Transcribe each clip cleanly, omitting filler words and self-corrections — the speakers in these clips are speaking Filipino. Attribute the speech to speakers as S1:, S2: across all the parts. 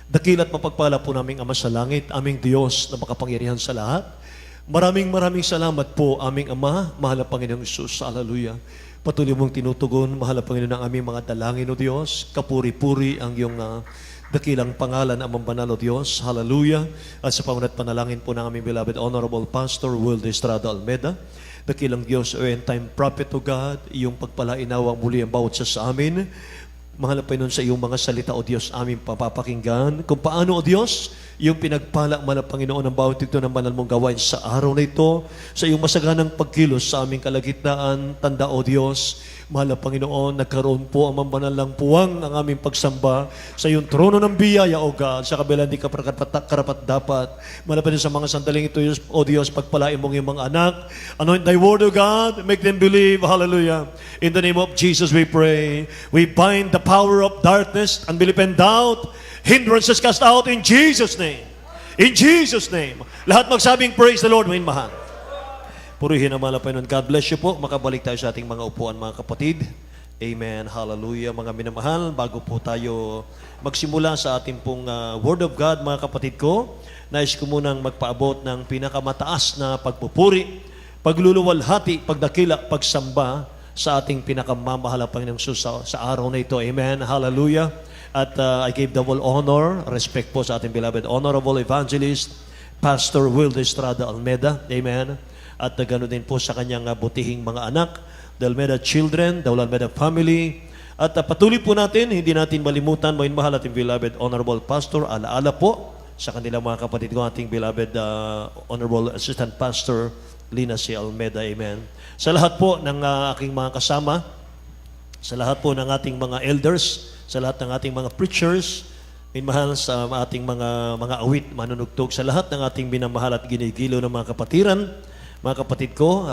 S1: Dakila't mapagpala po naming Ama sa langit, aming Diyos na makapangyarihan sa lahat. Maraming salamat po aming Ama, mahal na Panginoong Isus. Hallelujah. Patuloy mong tinutugon, mahal na Panginoon, ang aming mga dalangin o Diyos. Kapuri-puri ang iyong dakilang pangalan, Amang Banal o Diyos. Hallelujah. At sa pamunat panalangin po ng aming beloved Honorable Pastor Will Estrada Almeda, dakilang Diyos o end time prophet o God, iyong pagpalainaw ang muli ang bawat sa amin. Mahal na Panginoon, sa iyong mga salita o Diyos aming papapakinggan. Kung paano o Diyos, iyong pinagpala, mahal na Panginoon, ang bawat ito ng banal mong gawain sa araw na ito, sa iyong masaganang pagkilos sa aming kalagitnaan, tanda o Diyos, mahal na Panginoon, nagkaroon po ang mambanalang puwang ang aming pagsamba sa iyong trono ng biyaya, O God, sa kabila hindi ka karapat dapat. Mahal na Panginoon, sa mga sandaling ito, O Diyos, pagpalain mong iyong mga anak. Anoint thy word, O God, make them believe. Hallelujah. In the name of Jesus we pray. We bind the power of darkness, unbelief and doubt. Hindrances cast out in Jesus' name. In Jesus' name. Lahat magsabing praise the Lord, may mahal. Purihin ang mahal na Panginoon. God bless you po. Makabalik tayo sa ating mga upuan, mga kapatid. Amen. Hallelujah. Mga minamahal, bago po tayo magsimula sa ating pong Word of God, mga kapatid ko, nais ko munang magpaabot ng pinakamataas na pagpupuri, pagluluwalhati, pagdakila, pagsamba sa ating pinakamamahal na Panginoong Jesus sa araw na ito. Amen. Hallelujah. At I give double honor, respect po sa ating beloved Honorable Evangelist, Pastor Will Estrada Almeda. Amen. At ganoon din po sa kanyang butihing mga anak, the Almeda children, the Almeda family. At patuloy po natin, hindi natin malimutan, mga mahal ating beloved Honorable Pastor, alaala po sa kanilang mga kapatid ko, ating beloved Honorable Assistant Pastor Lina C. Almeda. Amen. Sa lahat po ng aking mga kasama, sa lahat po ng ating mga elders, sa lahat ng ating mga preachers, minamahal sa ating mga awit, manunugtog, sa lahat ng ating minamahal at ginigilo ng mga kapatiran, mga kapatid ko,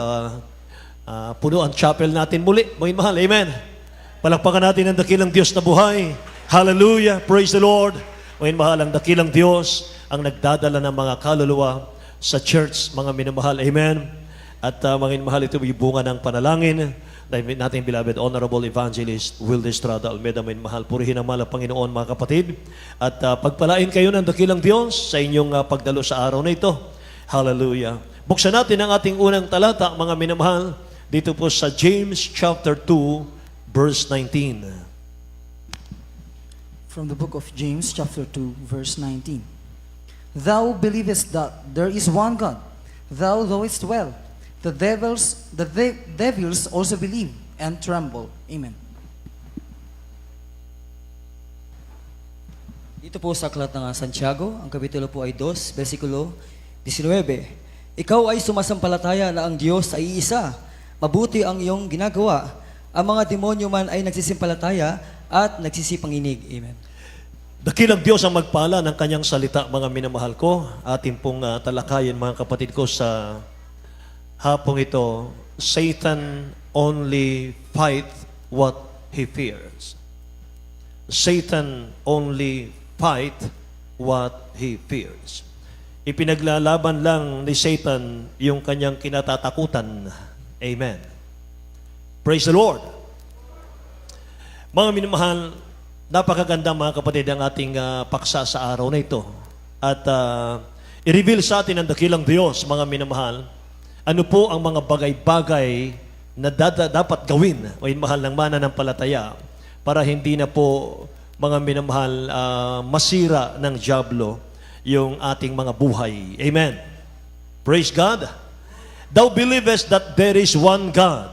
S1: puno ang chapel natin muli. Minamahal, amen. Palakpakan natin ang dakilang Diyos na buhay. Hallelujah, praise the Lord. Minamahal, ang dakilang Diyos ang nagdadala ng mga kaluluwa sa church, mga minamahal, amen. At mga minamahal, ito yung bunga ng panalangin nating beloved Honorable Evangelist Will Estrada Almeda. May mahal, purihin ang mahal na Panginoon, mga kapatid. At pagpalain kayo ng dakilang Diyos sa inyong pagdalo sa araw na ito. Hallelujah. Buksan natin ang ating unang talata, mga minamahal, dito po sa James chapter 2, verse 19.
S2: From the book of James chapter 2, verse 19. Thou believest that there is one God, thou knowest well. The devils also believe and tremble. Amen.
S3: Dito po sa aklat ng Santiago, ang kapitulo po ay 2, versikulo 19. Ikaw ay sumasampalataya na ang Diyos ay iisa. Mabuti ang iyong ginagawa. Ang mga demonyo man ay nagsisimpalataya at nagsisipanginig. Amen.
S1: Dakilang Diyos ang magpala ng kanyang salita, mga minamahal ko. Ating pong talakayin, mga kapatid ko, sa hapong ito. Satan only fight what he fears. Satan only fight what he fears. Ipinaglalaban lang ni Satan yung kanyang kinatatakutan. Amen. Praise the Lord. Mga minamahal, napakaganda, mga kapatid, ang ating paksa sa araw na ito. At i-reveal sa atin ang dakilang Diyos, mga minamahal, ano po ang mga bagay-bagay na dapat gawin o mahal ng mananampalataya para hindi na po, mga minamahal, masira ng dyablo yung ating mga buhay. Amen. Praise God. Thou believest that there is one God.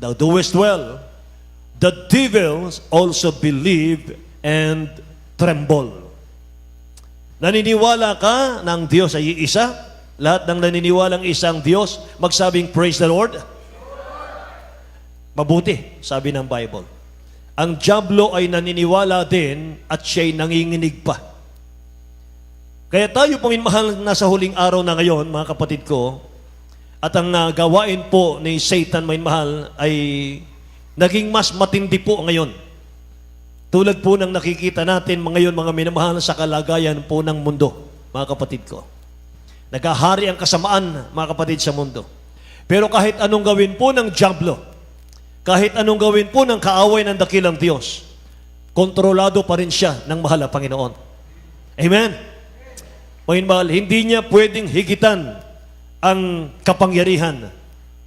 S1: Thou doest well. The devils also believe and tremble. Naniniwala ka ng Diyos ay iisa? Lahat ng naniniwalang isang Diyos, magsabing praise the Lord. Mabuti, sabi ng Bible. Ang dyablo ay naniniwala din at siya'y nanginginig pa. Kaya tayo pong minamahal nasa huling araw na ngayon, mga kapatid ko, at ang gawain po ni Satan, minamahal, ay naging mas matindi po ngayon. Tulad po ng nakikita natin ngayon, mga minamahal, sa kalagayan po ng mundo, mga kapatid ko. Nagahari ang kasamaan, mga kapatid, sa mundo. Pero kahit anong gawin po ng dyablo, kahit anong gawin po ng kaaway ng dakilang Diyos, kontrolado pa rin siya ng mahal na Panginoon. Amen? Mga mahal, hindi niya pwedeng higitan ang kapangyarihan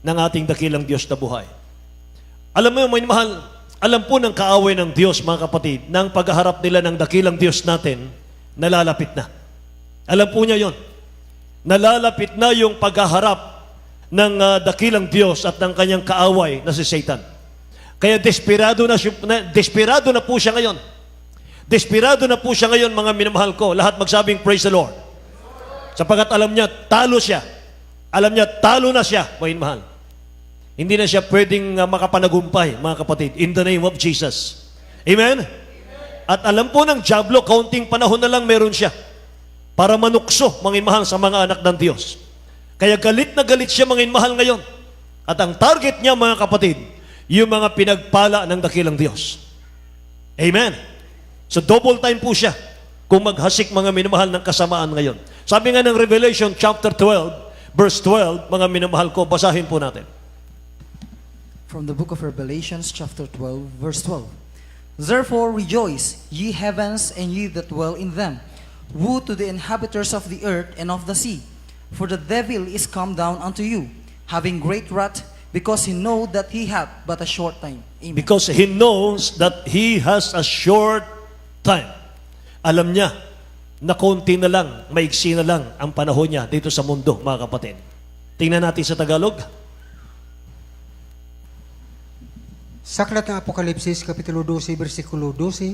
S1: ng ating dakilang Diyos na buhay. Alam mo, mga mahal, alam po ng kaaway ng Diyos, mga kapatid, na ang pagharap nila ng dakilang Diyos natin, nalalapit na. Alam po niya yon. Nalalapit na yung paghaharap ng dakilang Diyos at ng kanyang kaaway na si Satan. Kaya desperado na po siya ngayon. Desperado na po siya ngayon, mga minamahal ko. Lahat magsabing, praise the Lord. Sapagkat alam niya, talo siya. Alam niya, talo na siya, mga mahal. Hindi na siya pwedeng makapanagumpay, mga kapatid, in the name of Jesus. Amen? At alam po ng dyablo, kaunting panahon na lang meron siya para manukso, mga mahal, sa mga anak ng Diyos. Kaya galit na galit siya, mga mahal, ngayon. At ang target niya, mga kapatid, yung mga pinagpala ng dakilang Diyos. Amen? So double time po siya kung maghasik, mga minamahal, ng kasamaan ngayon. Sabi nga ng Revelation chapter 12, verse 12, mga minamahal ko, basahin po natin.
S2: From the book of Revelations, chapter 12, verse 12. Therefore rejoice, ye heavens, and ye that dwell in them. Woe to the inhabitants of the earth and of the sea, for the devil is come down unto you, having great wrath, because he know that he hath but a short time. Amen.
S1: Because he knows that he has a short time. Alam niya na konti na lang, maigsi na lang ang panahon niya dito sa mundo, mga kapatid. Tingnan natin sa Tagalog.
S4: Sa aklat ng Apokalipsis, Kapitulo 12, versikulo 12,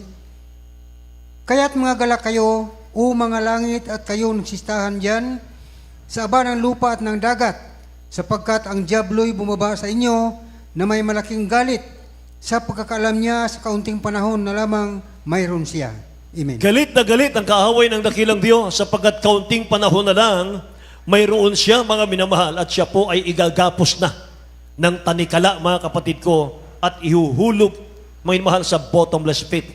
S4: kaya't mga galak kayo, o mga langit, at kayo nagsistahan dyan, sa aba ng lupa at ng dagat, sapagkat ang diablo'y bumaba sa inyo na may malaking galit, sa pagkakaalam niya sa kaunting panahon na lamang mayroon siya. Amen.
S1: Galit na galit ang kaaway ng dakilang Diyos sapagkat kaunting panahon na lang mayroon siya, mga minamahal, at siya po ay igagapos na ng tanikala, mga kapatid ko, at ihuhulog, mga minamahal, sa bottomless pit.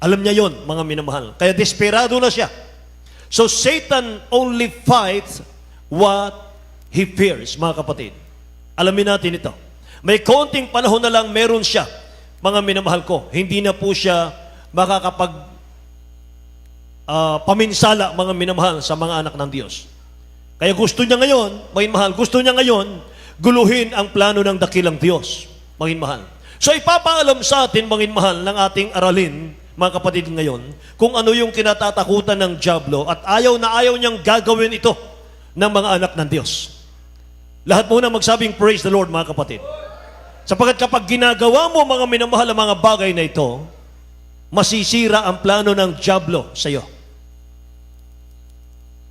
S1: Alam niya yon, mga minamahal. Kaya desperado na siya. So Satan only fights what he fears, mga kapatid. Alamin natin ito. May kaunting panahon na lang meron siya, mga minamahal ko. Hindi na po siya makakapag paminsala, mga minamahal, sa mga anak ng Diyos. Kaya gusto niya ngayon, mga minamahal, gusto niya ngayon guluhin ang plano ng dakilang Diyos, mga minamahal. So ipapaalam sa atin, mga minamahal, ng ating aralin, mga kapatid, ngayon, kung ano yung kinatatakutan ng dyablo at ayaw na ayaw niyang gagawin ito ng mga anak ng Diyos. Lahat muna magsabing praise the Lord, mga kapatid. Sapagkat kapag ginagawa mo, mga minamahal, ang mga bagay na ito, masisira ang plano ng dyablo sa iyo.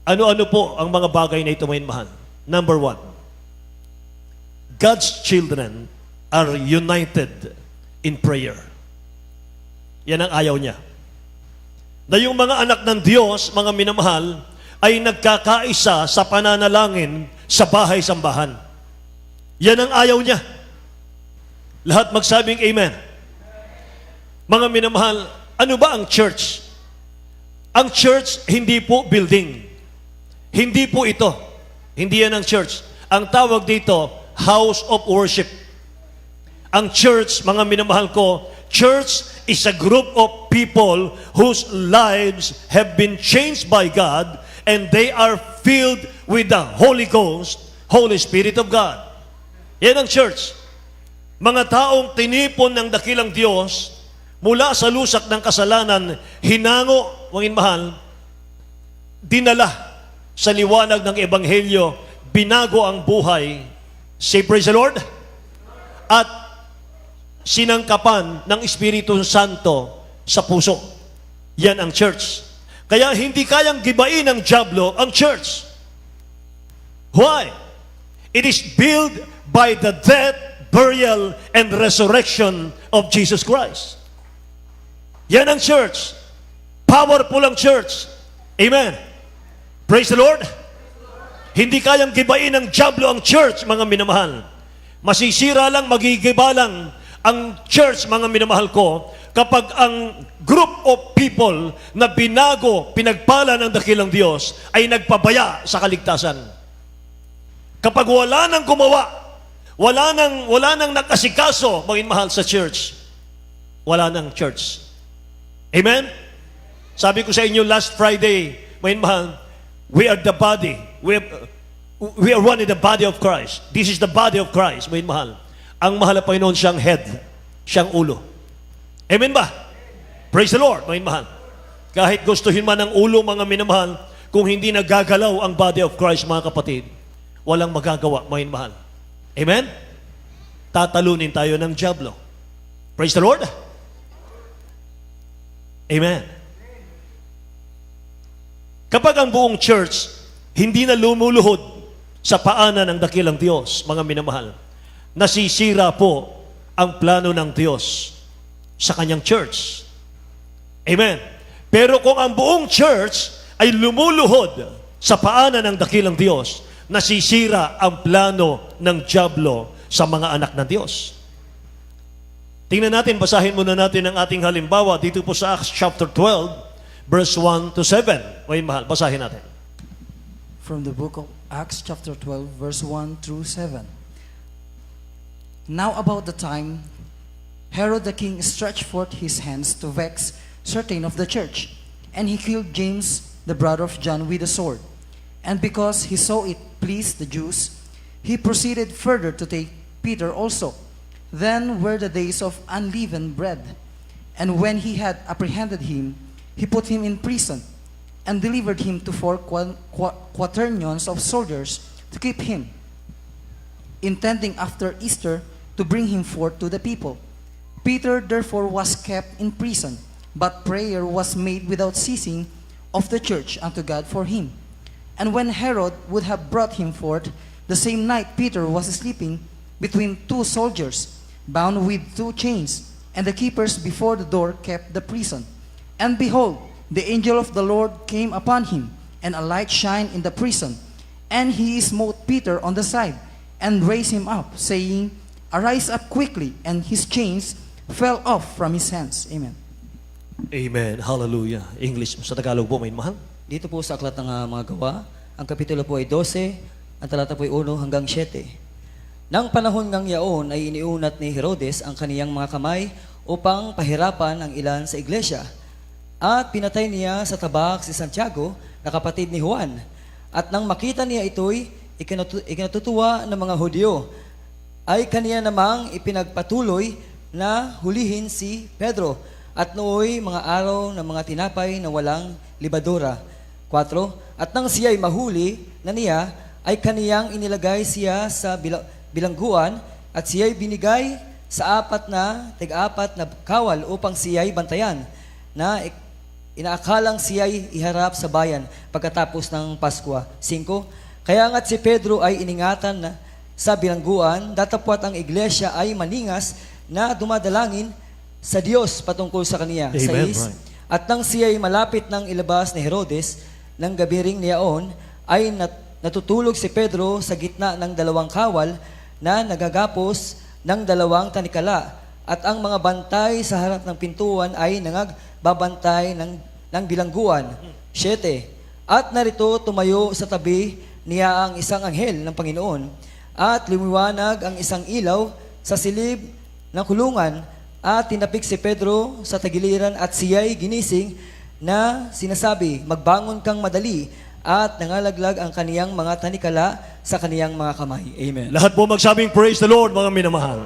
S1: Ano-ano po ang mga bagay na ito, mga minamahal? Number 1, God's children are united in prayer. Yan ang ayaw niya. Na yung mga anak ng Diyos, mga minamahal, ay nagkakaisa sa pananalangin sa bahay-sambahan. Yan ang ayaw niya. Lahat magsabing amen. Mga minamahal, ano ba ang church? Ang church, hindi po building. Hindi po ito. Hindi yan ang church. Ang tawag dito, house of worship. Ang church, mga minamahal ko, church is a group of people whose lives have been changed by God and they are filled with the Holy Ghost, Holy Spirit of God. Yan ang church. Mga taong tinipon ng dakilang Diyos mula sa lusak ng kasalanan, hinango, mga mahal, dinala sa liwanag ng Ebanghelyo, binago ang buhay. Say praise the Lord. At sinangkapan ng Espiritu Santo sa puso. Yan ang church. Kaya hindi kayang gibain ng dyablo ang church. Why? It is built by the death, burial, and resurrection of Jesus Christ. Yan ang church. Powerful ang church. Amen. Praise the Lord. Hindi kayang gibain ng dyablo ang church, mga minamahal. Masisira lang, magigiba lang ang church, mga minamahal ko, kapag ang group of people na binago, pinagpala ng dakilang Diyos ay nagpabaya sa kaligtasan. Kapag wala nang gumawa, wala nang nakasikaso, mga minamahal, sa church, wala nang church. Amen? Sabi ko sa inyo last Friday, may mahal, we are the body. We are one in the body of Christ. This is the body of Christ, may mahal. Ang mahal na Panginoon siyang head, siyang ulo. Amen ba? Praise the Lord, may mahal. Kahit gustuhin man ng ulo, mga minamahal, kung hindi nagagalaw ang body of Christ, mga kapatid, walang magagawa, may mahal. Amen? Tatalunin tayo ng diablo. Praise the Lord. Amen. Kapag ang buong church hindi na lumuluhod sa paanan ng dakilang Diyos, mga minamahal, nasisira po ang plano ng Diyos sa kanyang church. Amen. Pero kung ang buong church ay lumuluhod sa paanan ng dakilang Diyos, nasisira ang plano ng diablo sa mga anak ng Diyos. Tingnan natin, basahin muna natin ang ating halimbawa dito po sa Acts chapter 12, verse 1 to 7. May mahal, basahin natin.
S2: From the book of Acts chapter 12, verse 1 through 7. Now about the time, Herod the king stretched forth his hands to vex certain of the church, and he killed James, the brother of John, with a sword. And because he saw it pleased the Jews, he proceeded further to take Peter also. Then were the days of unleavened bread. And when he had apprehended him, he put him in prison, and delivered him to 4 quaternions of soldiers to keep him, intending after Easter to bring him forth to the people. Peter therefore was kept in prison, but prayer was made without ceasing of the church unto God for him. And when Herod would have brought him forth, the same night Peter was sleeping between 2 soldiers, bound with 2 chains, and the keepers before the door kept the prison. And behold, the angel of the Lord came upon him, and a light shined in the prison. And he smote Peter on the side, and raised him up, saying, Arise up quickly. And his chains fell off from his hands. Amen.
S1: Amen. Hallelujah. English sa Tagalog po, may mahal.
S3: Dito po sa Aklat ng mga Gawa, ang kapitulo po ay 12, ang talata po ay 1 hanggang 7. Nang panahon ng yaon ay iniunat ni Herodes ang kaniyang mga kamay upang pahirapan ang ilan sa iglesia. At pinatay niya sa tabak si Santiago, na kapatid ni Juan. At nang makita niya ito'y ikinatutuwa ng mga Hudyo, ay kaniya namang ipinagpatuloy na hulihin si Pedro. At nooy mga araw ng mga tinapay na walang libadura. 4. At nang siya'y mahuli na niya, ay kaniyang inilagay siya sa bilangguan, at siya'y binigay sa tig-apat na kawal upang siya'y bantayan, na inaakalang siya'y iharap sa bayan pagkatapos ng Paskwa. 5. Kaya nga't si Pedro ay iningatan na sa bilangguan, datapwat ang iglesia ay maningas na dumadalangin sa Diyos patungkol sa kaniya.
S1: Amen.
S3: 6.
S1: Right.
S3: At nang siya'y malapit ng ilabas ni Herodes ng gabiring niyaon, ay natutulog si Pedro sa gitna ng 2 kawal na nagagapos ng 2 tanikala, at ang mga bantay sa harap ng pintuan ay nangagbabantay ng bilangguan. 7. At narito tumayo sa tabi niya ang isang anghel ng Panginoon, at lumiwanag ang isang ilaw sa silib ng kulungan, at tinapik si Pedro sa tagiliran, at siya'y ginising na sinasabi, Magbangon kang madali, at nangalaglag ang kaniyang mga tanikala sa kaniyang mga kamay. Amen.
S1: Lahat po magsabing praise the Lord, mga minamahal.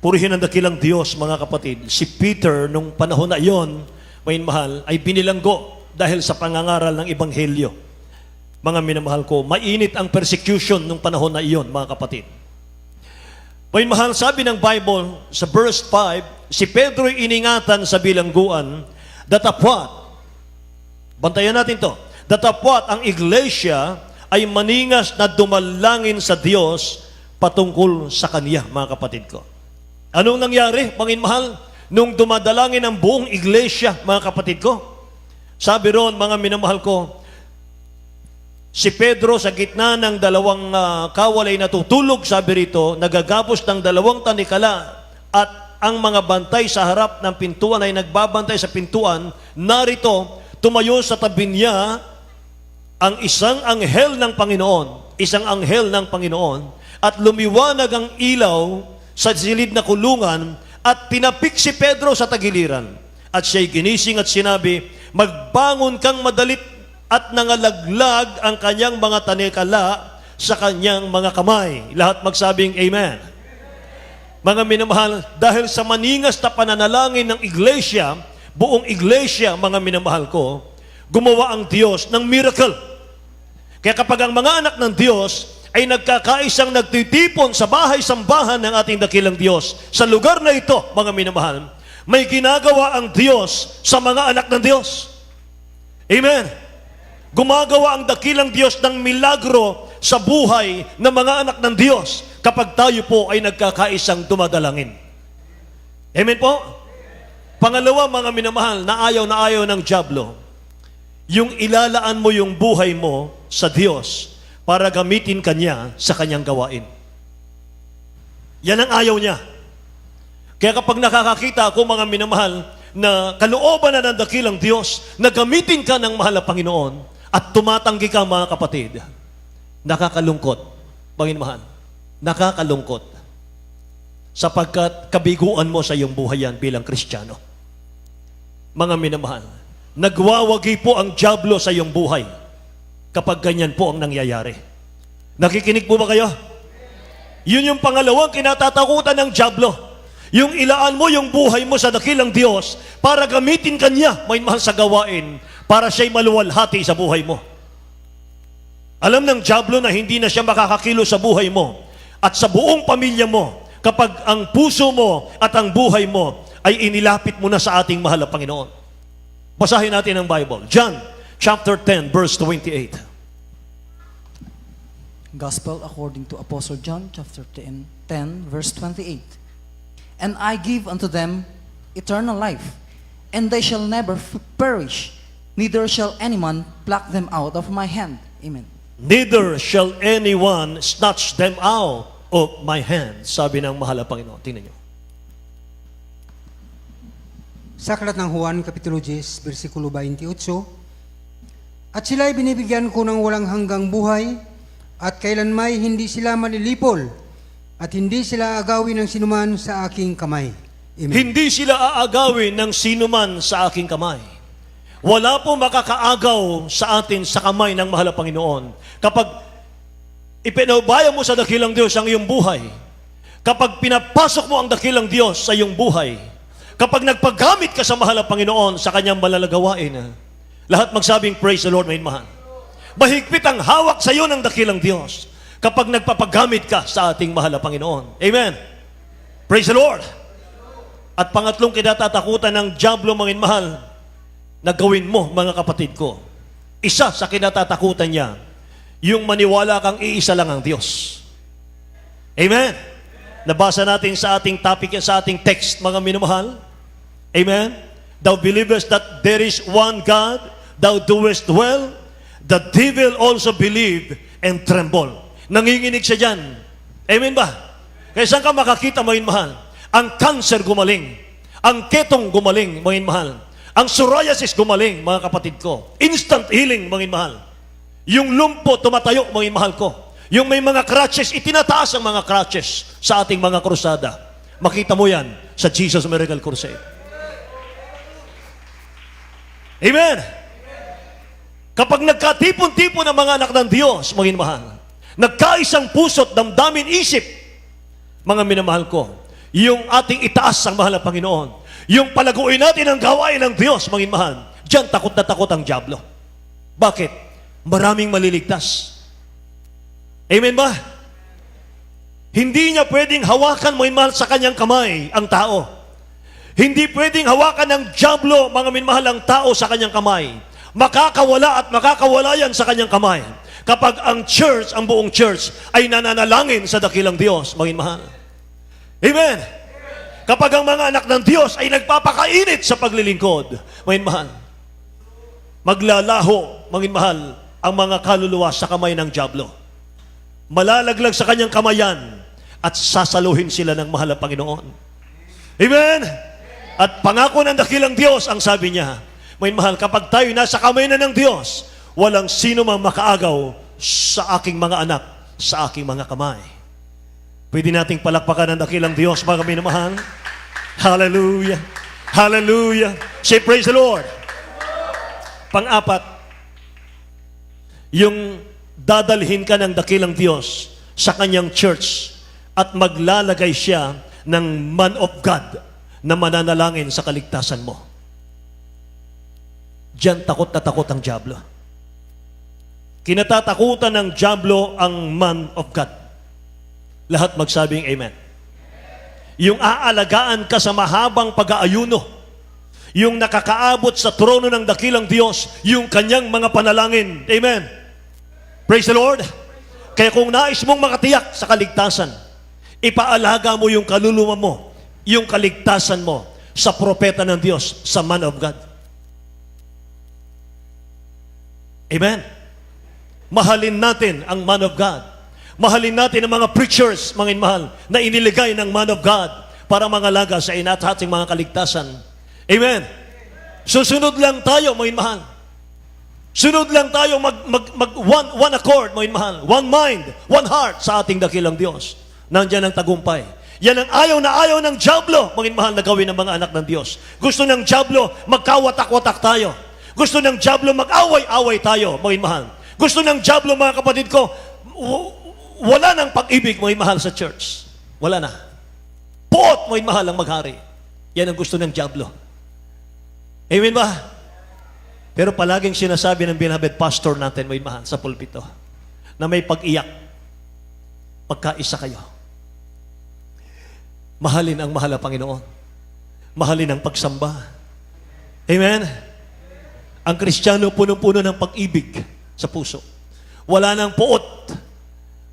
S1: Purihin ang dakilang Diyos, mga kapatid. Si Peter, nung panahon na iyon, may mahal, ay binilanggo dahil sa pangangaral ng Ebanghelyo. Mga minamahal ko, mainit ang persecution nung panahon na iyon, mga kapatid. May mahal, sabi ng Bible sa verse 5, si Pedro'y iningatan sa bilangguan, datapwat, bantayan natin to, datapwat ang iglesia ay maningas na dumalangin sa Diyos patungkol sa Kanya, mga kapatid ko. Anong nangyari, mga mahal? Nung dumadalangin ang buong iglesia, mga kapatid ko, sabi ron, mga minamahal ko, si Pedro sa gitna ng 2 kawal ay natutulog, sabi rito, nagagapos ng 2 tanikala, at ang mga bantay sa harap ng pintuan ay nagbabantay sa pintuan. Narito, tumayo sa tabi niya ang isang anghel ng Panginoon, at lumiwanag ang ilaw sa silid na kulungan, at tinapik si Pedro sa tagiliran. At siya'y ginising at sinabi, magbangon kang madalit at nangalaglag ang kanyang mga tanikala sa kanyang mga kamay. Lahat magsabing Amen. Mga minamahal, dahil sa maningas na pananalangin ng iglesia, buong iglesia, mga minamahal ko, gumawa ang Diyos ng miracle. Kaya kapag ang mga anak ng Diyos ay nagkakaisang nagtitipon sa bahay-sambahan ng ating dakilang Diyos, sa lugar na ito, mga minamahal, may ginagawa ang Diyos sa mga anak ng Diyos. Amen. Gumagawa ang dakilang Diyos ng milagro sa buhay ng mga anak ng Diyos kapag tayo po ay nagkakaisang dumadalangin. Amen po? Pangalawa, mga minamahal, na ayaw ng dyablo, yung ilalaan mo yung buhay mo sa Diyos para gamitin kanya sa kanyang gawain. Yan ang ayaw niya. Kaya kapag nakakakita ako, mga minamahal, na kalooban na ng dakilang Diyos, na gamitin ka ng mahal na Panginoon at tumatanggi ka, mga kapatid, nakakalungkot, mga minamahal, nakakalungkot, sapagkat kabiguan mo sa iyong buhay yan bilang Kristiyano. Mga minamahal, nagwawagi po ang dyablo sa iyong buhay kapag ganyan po ang nangyayari. Nakikinig po ba kayo? Yun yung pangalawang kinatatakutan ng dyablo. Yung ilaan mo yung buhay mo sa dakilang Diyos para gamitin kanya, may mahal sa gawain, para siya'y maluwalhati sa buhay mo. Alam ng dyablo na hindi na siya makakakilo sa buhay mo at sa buong pamilya mo kapag ang puso mo at ang buhay mo ay inilapit mo na sa ating mahal na Panginoon. Basahin natin ang Bible. John chapter 10 verse 28.
S2: Gospel according to Apostle John, chapter 10, verse 28. And I give unto them eternal life, and they shall never perish, neither shall any man pluck them out of my hand. Amen.
S1: Neither shall anyone snatch them out of my hand. Sabi ng mahal na Panginoon. Tingnan nyo.
S4: Sa aklat ng Juan, Kapitulo 10, versikulo 28, at sila'y binibigyan ko ng walang hanggang buhay, at kailanmay hindi sila malilipol, at hindi sila aagawin ng sinuman sa aking kamay. Amen.
S1: Hindi sila aagawin ng sinuman sa aking kamay. Wala po makakaagaw sa atin sa kamay ng mahal na Panginoon. Kapag ipinaubaya mo sa dakilang Diyos ang iyong buhay, kapag pinapasok mo ang dakilang Diyos sa iyong buhay, kapag nagpaggamit ka sa mahal na Panginoon sa kanyang malalagawain, lahat magsabing praise the Lord, may mahal. Mahigpit ang hawak sa iyo ng dakilang Diyos kapag nagpapagamit ka sa ating mahal na Panginoon. Amen. Praise the Lord. At pangatlong kinatatakutan ng dyablo, mga mahal, na gawin mo, mga kapatid ko. Isa sa kinatatakutan niya, yung maniwala kang iisa lang ang Diyos. Amen. Nabasa natin sa ating topic, sa ating text, mga minamahal. Amen. Thou believest that there is one God, thou doest well, the devil also believe and tremble. Nanginginig siya dyan. Amen ba? Kaya saan ka makakita, mga mahal? Ang cancer gumaling. Ang ketong gumaling, mga mahal. Ang psoriasis gumaling, mga kapatid ko. Instant healing, mga mahal. Yung lumpo tumatayo, mga mahal ko. Yung may mga crutches, itinataas ang mga crutches sa ating mga krusada. Makita mo yan sa Jesus Miracle Crusade. Amen. Kapag nagkatipon-tipon ang mga anak ng Diyos, mga mahal, nagkaisang puso't damdamin isip, mga minamahal ko, yung ating itaas ang mahal na Panginoon, yung palaguin natin ang gawain ng Diyos, mga mahal, diyan takot na takot ang dyablo. Bakit? Maraming maliligtas. Amen ba? Hindi niya pwedeng hawakan, mga mahal, sa kanyang kamay ang tao. Hindi pwedeng hawakan ng dyablo, mga minamahal, ang tao sa kanyang kamay. Makakawala at makakawala yan sa kanyang kamay kapag ang church, ang buong church, ay nananalangin sa dakilang Diyos, mga mahal. Amen. Kapag ang mga anak ng Diyos ay nagpapakainit sa paglilingkod, mga mahal, maglalaho, mga mahal, ang mga kaluluwa sa kamay ng dyablo. Malalaglag sa kanyang kamayan at sasaluhin sila ng mahal na Panginoon. Amen. At pangako ng dakilang Diyos, ang sabi niya, may mahal, kapag tayo nasa kamay na ng Diyos, walang sino mang makaagaw sa aking mga anak, sa aking mga kamay. Pwede nating palakpakan ang dakilang Diyos, mga minamahal. Hallelujah. Hallelujah. Say praise the Lord. Pang-apat, yung dadalhin ka ng dakilang Diyos sa kanyang church at maglalagay siya ng man of God na mananalangin sa kaligtasan mo. Diyan takot na takot ang diablo. Kinatatakutan ng diablo ang man of God. Lahat magsabing amen. Yung aalagaan ka sa mahabang pag-aayuno, yung nakakaabot sa trono ng dakilang Diyos, yung kanyang mga panalangin. Amen. Praise the Lord. Kaya kung nais mong makatiyak sa kaligtasan, ipaalaga mo yung kaluluwa mo, yung kaligtasan mo sa propeta ng Diyos, sa man of God. Amen. Mahalin natin ang man of God. Mahalin natin ang mga preachers, mga inmahal, na iniligay ng man of God para mangalaga sa inahating mga kaligtasan. Amen. Susunod lang tayo, mga inmahal. Sunod lang tayo one accord, mga inmahal. One mind, one heart sa ating dakilang Diyos. Nandiyan ang tagumpay. Yan ang ayaw na ayaw ng diablo, mga inmahal, na gawin ng mga anak ng Diyos. Gusto ng diablo, magkawatak-watak tayo. Gusto ng diablo, mag-away-away tayo, mga inmahal. Gusto ng diablo, mga kapatid ko, wala nang pag-ibig, mga mahal, sa church. Wala na. Puot, mga mahal, ang maghari. Yan ang gusto ng diablo. Amen ba? Pero palaging sinasabi ng beloved pastor natin, mga mahal, sa pulpito, na may pag-iyak. Pagkaisa kayo. Mahalin ang mahal na Panginoon. Mahalin ang pagsamba. Amen? Ang Kristiyano, punong-puno ng pag-ibig sa puso. Wala nang puot.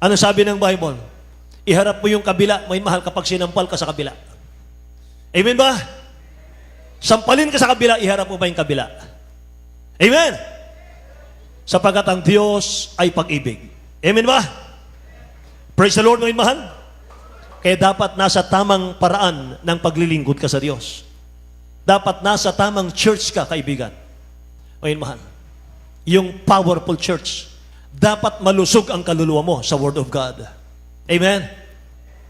S1: Ano sabi ng Bible? Iharap mo yung kabila, may mahal, kapag sinampal ka sa kabila. Amen ba? Sampalin ka sa kabila, iharap mo ba yung kabila? Amen? Sapagat ang Diyos ay pag-ibig. Amen ba? Praise the Lord, mga mahal. Kaya dapat nasa tamang paraan ng paglilingkod ka sa Diyos. Dapat nasa tamang church ka, kaibigan. Mga mahal. Yung powerful church. Dapat malusog ang kaluluwa mo sa Word of God. Amen?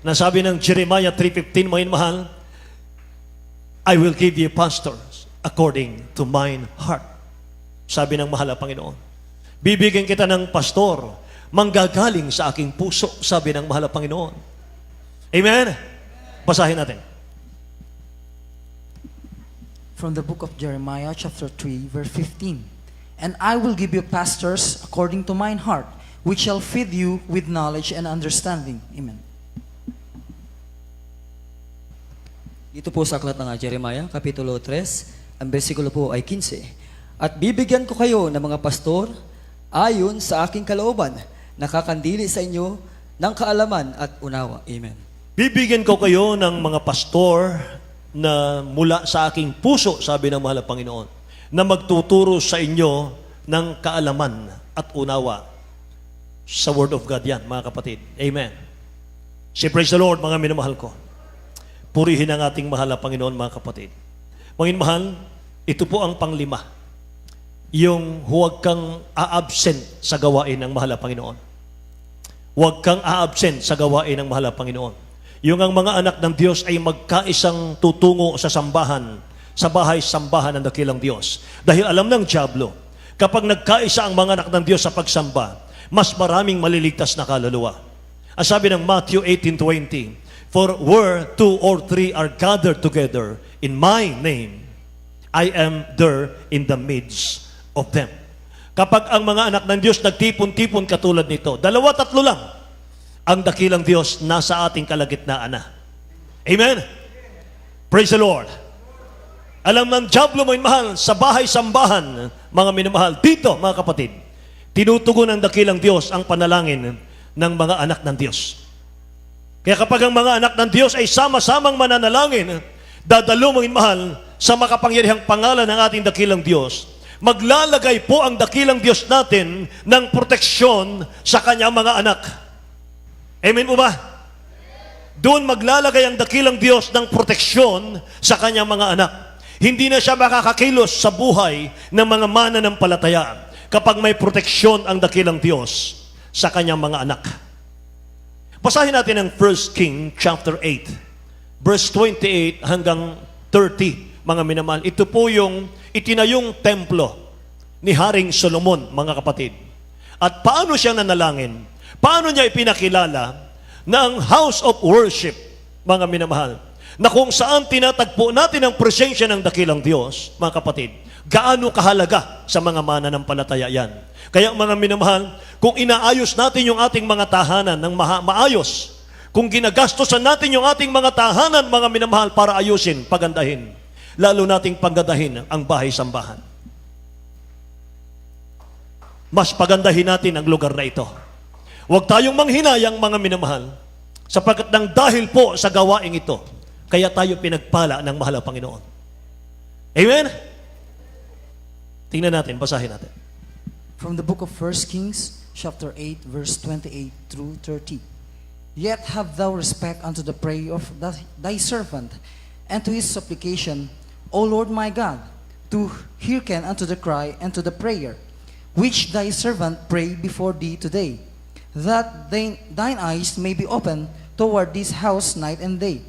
S1: Nasabi ng Jeremiah 3:15, mga mahal, I will give you pastors according to mine heart. Sabi ng mahal na Panginoon. Bibigyan kita ng pastor, manggagaling sa aking puso, sabi ng mahal na Panginoon. Amen? Basahin natin.
S2: From the book of Jeremiah, chapter 3, verse 15. And I will give you pastors according to mine heart, which shall feed you with knowledge and understanding. Amen.
S3: Dito po sa aklat ng Jeremiah, Kapitulo 3, ang bersikulo po ay 15. At bibigyan ko kayo ng mga pastor ayon sa aking kalooban, nakakandili sa inyo ng kaalaman at unawa. Amen.
S1: Bibigyan ko kayo ng mga pastor na mula sa aking puso, sabi ng mahal na Panginoon, na magtuturo sa inyo ng kaalaman at unawa sa Word of God yan, mga kapatid. Amen. Say praise the Lord, mga minamahal ko. Purihin ang ating mahal na Panginoon, mga kapatid. Mga mahal, ito po ang panglima. Yung huwag kang a-absent sa gawain ng mahal na Panginoon. Huwag kang a-absent sa gawain ng mahal na Panginoon. Yung ang mga anak ng Diyos ay magkaisang tutungo sa sambahan, sa bahay-sambahan ng dakilang Diyos. Dahil alam ng diablo, kapag nagkaisa ang mga anak ng Diyos sa pagsamba, mas maraming maliligtas na kaluluwa. Ang sabi ng Matthew 18:20, for where 2 or 3 are gathered together in my name, I am there in the midst of them. Kapag ang mga anak ng Diyos nagtipon-tipon katulad nito, 2-3 lang, ang dakilang Diyos nasa ating kalagitnaan na. Amen? Praise the Lord. Alam ng diablo, mga mahal, sa bahay-sambahan, mga minamahal, dito, mga kapatid, tinutugon ng dakilang Diyos ang panalangin ng mga anak ng Diyos. Kaya kapag ang mga anak ng Diyos ay sama-samang mananalangin, dadalo, mga mahal, sa makapangyarihang pangalan ng ating dakilang Diyos, maglalagay po ang dakilang Diyos natin ng proteksyon sa kanyang mga anak. Amen po ba? Doon maglalagay ang dakilang Diyos ng proteksyon sa kanyang mga anak. Hindi na siya makakakilos sa buhay ng mga mananampalataya kapag may proteksyon ang dakilang Diyos sa kanyang mga anak. Basahin natin ang 1 King chapter 8, verse 28 hanggang 30. mga minamahal, ito po yung itinayong templo ni Haring Solomon, mga kapatid. At paano siya nanalangin? Paano niya ipinakilala na ang house of worship, mga minamahal, na kung saan tinatagpo natin ang presensya ng dakilang Diyos, mga kapatid, gaano kahalaga sa mga mananampalataya yan. Kaya mga minamahal, kung inaayos natin yung ating mga tahanan ng maayos, kung ginagastosan natin yung ating mga tahanan, mga minamahal, para ayusin, pagandahin, lalo nating paggandahin ang bahay-sambahan. Mas pagandahin natin ang lugar na ito. Huwag tayong manghinayang, mga minamahal, sapagkat nang dahil po sa gawaing ito, kaya tayo pinagpala ng mahal na Panginoon. Amen? Tingnan natin, basahin natin.
S2: From the book of 1 Kings, chapter 8, verse 28 through 30. Yet have thou respect unto the prayer of thy servant, and to his supplication, O Lord my God, to hearken unto the cry and to the prayer, which thy servant pray before thee today, that thine eyes may be open toward this house night and day,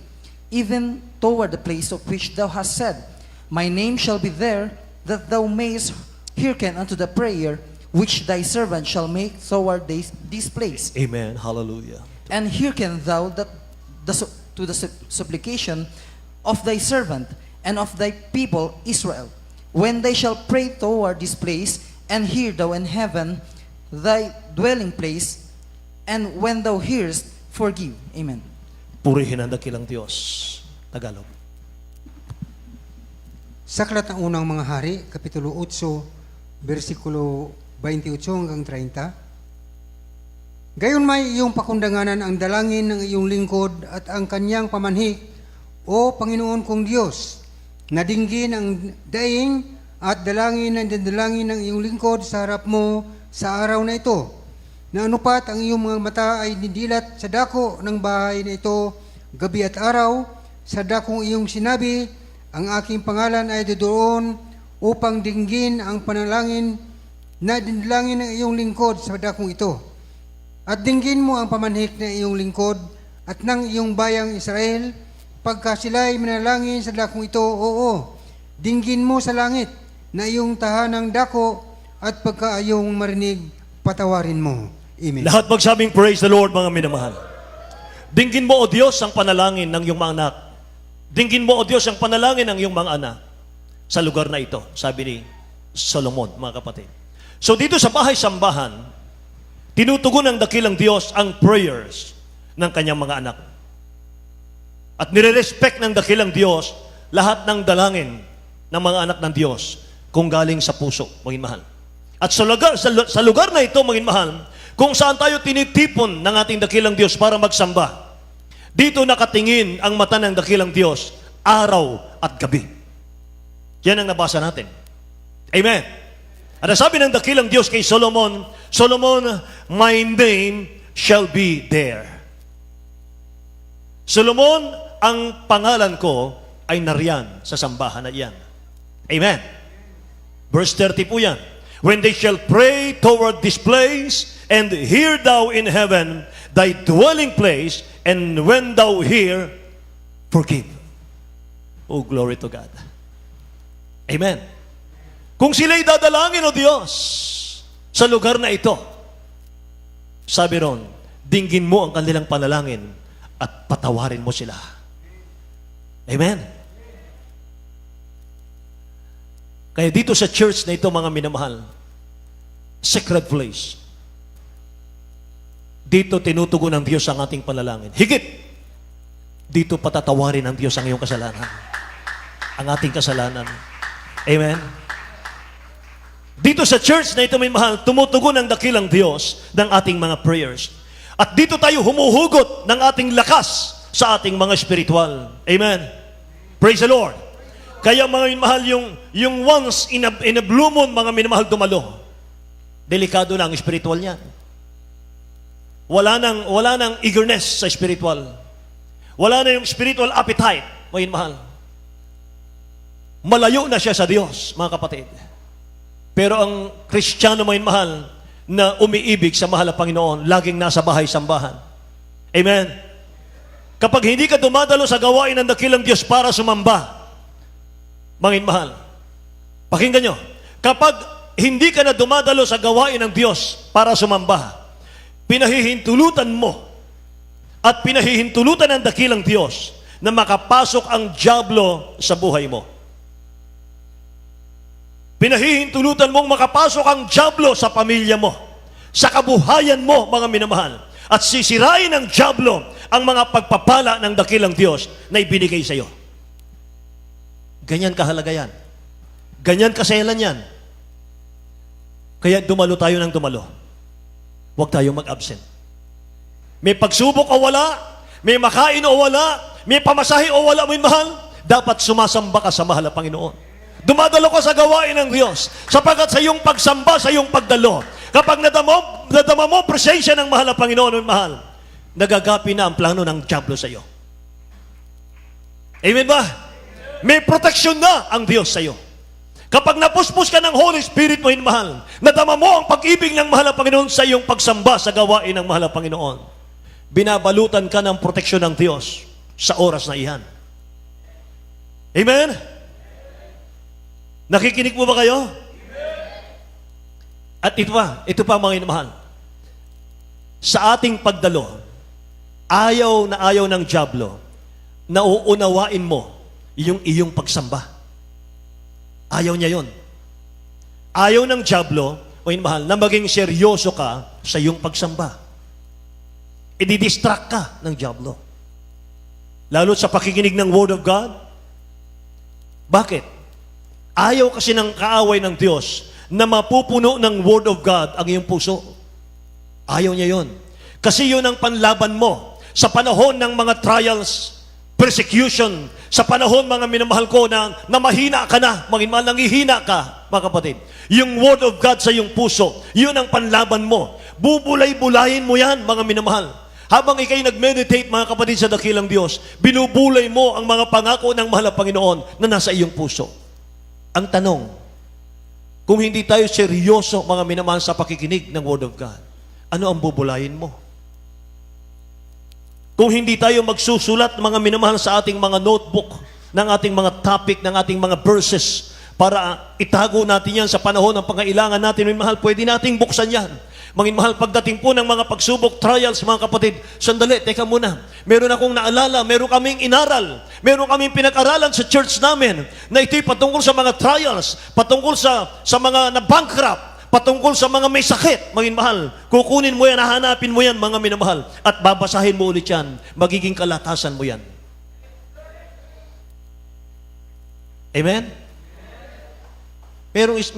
S2: even toward the place of which thou hast said, My name shall be there, that thou mayest hearken unto the prayer which thy servant shall make toward this place.
S1: Amen. Hallelujah.
S2: And hearken thou to the supplication of thy servant and of thy people Israel, when they shall pray toward this place, and hear thou in heaven thy dwelling place, and when thou hearest, forgive. Amen.
S1: Purihin ang dakilang Diyos. Tagalog.
S4: Sa Aklat ng Unang Mga Hari, Kapitulo 8, versikulo 28 hanggang 30. Gayon may iyong pakundanganan ang dalangin ng iyong lingkod at ang kanyang pamanhik, O Panginoon kong Diyos, na dinggin ang daing at dalangin ng dalangin ng iyong lingkod sa harap mo sa araw na ito, na anupat ang iyong mga mata ay nidilat sa dako ng bahay na ito gabi at araw, sa dakong iyong sinabi, ang aking pangalan ay doon upang dinggin ang panalangin na dinalangin ng iyong lingkod sa dakong ito. At dinggin mo ang pamanhik ng iyong lingkod at ng iyong bayang Israel, pagka sila'y manalangin sa dakong ito, oo, dinggin mo sa langit na iyong tahanang dako, at pagka iyong marinig, patawarin mo. Amen.
S1: Lahat magsabing praise the Lord, mga minamahal. Dinggin mo, O Diyos, ang panalangin ng iyong mga anak. Dinggin mo, O Diyos, ang panalangin ng iyong mga anak sa lugar na ito, sabi ni Solomon, mga kapatid. So dito sa bahay-sambahan, tinutugon ng dakilang Diyos ang prayers ng kanyang mga anak. At nire-respect ng dakilang Diyos lahat ng dalangin ng mga anak ng Diyos kung galing sa puso, mga mahal. At sa lugar na ito, mga mahal, kung saan tayo tinitipon ng ating dakilang Diyos para magsamba, dito nakatingin ang mata ng dakilang Diyos araw at gabi. Yan ang nabasa natin. Amen. At ang sabi ng dakilang Diyos kay Solomon, Solomon, my name shall be there. Solomon, ang pangalan ko ay nariyan sa sambahan na iyan. Amen. Verse 30 po yan. When they shall pray toward this place, and hear thou in heaven thy dwelling place, and when thou hear, forgive. Oh, glory to God. Amen. Kung sila'y dadalangin, O Diyos, sa lugar na ito, sabi ron, dinggin mo ang kanilang panalangin at patawarin mo sila. Amen. Kaya dito sa church na ito, mga minamahal, sacred place. Dito tinutugon ng Diyos ang ating panalangin. Higit, dito patatawarin ng Diyos ang iyong kasalanan. Ang ating kasalanan. Amen. Dito sa church na ito, may mahal, tumutugon ang dakilang Diyos ng ating mga prayers. At dito tayo humuhugot ng ating lakas sa ating mga spiritual. Amen. Praise the Lord. Kaya mga minamahal, yung once in a blue moon, mga minamahal, dumalo. Delikado na ang spiritual niya. Wala nang eagerness sa spiritual. Wala na yung spiritual appetite, mga minamahal. Malayo na siya sa Diyos, mga kapatid. Pero ang Kristiyano, mga minamahal, na umiibig sa mahal na Panginoon, laging nasa bahay-sambahan. Amen. Kapag hindi ka dumadalo sa gawain ng dakilang Diyos para sumamba, Mga mahal, pakinggan nyo, kapag hindi ka na dumadalo sa gawain ng Diyos para sumamba, pinahihintulutan mo at pinahihintulutan ng dakilang Diyos na makapasok ang dyablo sa buhay mo. Pinahihintulutan mong makapasok ang dyablo sa pamilya mo, sa kabuhayan mo, mga minamahal. At sisirain ng dyablo ang mga pagpapala ng dakilang Diyos na ibinigay sa iyo. Ganyan kahalaga yan. Ganyan kaselan yan. Kaya dumalo tayo ng dumalo. Huwag tayong mag-absent. May pagsubok o wala, may makain o wala, may pamasahe o wala, may mahal, dapat sumasamba ka sa mahal na Panginoon. Dumadalo ka sa gawain ng Diyos, sapagkat sa iyong pagsamba, sa iyong pagdalo, kapag nadama mo presensya ng mahal na Panginoon, mahal, nagagapi na ang plano ng dyablo sa iyo. Amen ba? May proteksyon na ang Diyos sa iyo. Kapag napuspos ka ng Holy Spirit mo, mahal, nadama mo ang pag-ibig ng mahal na Panginoon sa iyong pagsamba sa gawain ng mahal na Panginoon, binabalutan ka ng proteksyon ng Diyos sa oras na iyan. Amen? Nakikinig mo ba kayo? At ito pa mga inamahal. Sa ating pagdalo, ayaw na ayaw ng dyablo na uunawain mo yung iyong pagsamba. Ayaw niya yon. Ayaw ng dyablo, mga inamahal, na maging seryoso ka sa iyong pagsamba. Ididistract ka ng dyablo. Lalo sa pakikinig ng Word of God. Bakit? Ayaw kasi ng kaaway ng Diyos na mapupuno ng Word of God ang iyong puso. Ayaw niya yon. Kasi yun ang panlaban mo sa panahon ng mga trials, persecution, sa panahon, mga minamahal ko, na mahina ka na, nangihina ka, mga kapatid. Yung Word of God sa iyong puso, yun ang panlaban mo. Bubulay-bulayin mo yan, mga minamahal. Habang ikay nag-meditate, mga kapatid, sa dakilang Diyos, binubulay mo ang mga pangako ng mahal na Panginoon na nasa iyong puso. Ang tanong, kung hindi tayo seryoso, mga minamahal, sa pakikinig ng Word of God, ano ang bubulayin mo? Kung hindi tayo magsusulat, mga minamahal, sa ating mga notebook, ng ating mga topic, ng ating mga verses, para itago natin yan sa panahon ng pangailangan natin, mga mahal, pwede nating buksan yan. Mga mahal, pagdating po ng mga pagsubok, trials, mga kapatid, sandali, teka muna. Meron akong naalala, meron kaming inaral, meron kaming pinag-aralan sa church namin, na ito'y patungkol sa mga trials, patungkol sa mga na-bankrupt, patungkol sa mga may sakit, mga mahal. Kukunin mo yan, hahanapin mo yan, mga minamahal, at babasahin mo ulit yan, magiging kalatasan mo yan. Amen?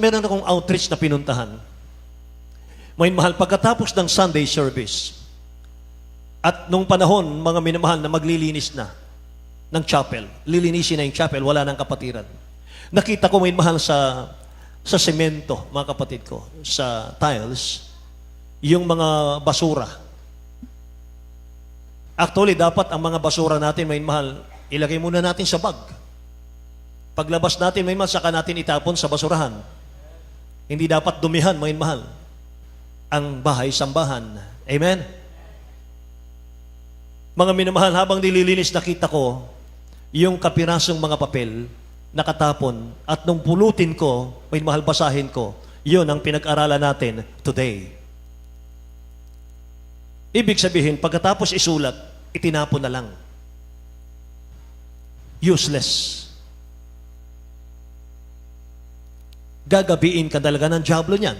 S1: Meron akong outreach na pinuntahan. Mga minamahal, pagkatapos ng Sunday service, at nung panahon, mga minamahal, na maglilinis na ng chapel, lilinisin na yung chapel, wala nang kapatiran. Nakita ko, mga minamahal, sa semento, mga kapatid ko, sa tiles, yung mga basura. Actually, dapat ang mga basura natin, mga minamahal, ilagay muna natin sa bag. Paglabas natin, mga minamahal, saka natin itapon sa basurahan. Hindi dapat dumihan, mga minamahal, ang bahay-sambahan. Amen? Mga minamahal, habang nililinis, nakita ko yung kapirasong mga papel nakatapon, at nung pulutin ko, may mahal, basahin ko, yun ang pinag-aralan natin today. Ibig sabihin, pagkatapos isulat, itinapon na lang. Useless. Gagabiin ka talaga ng dyablo niyan.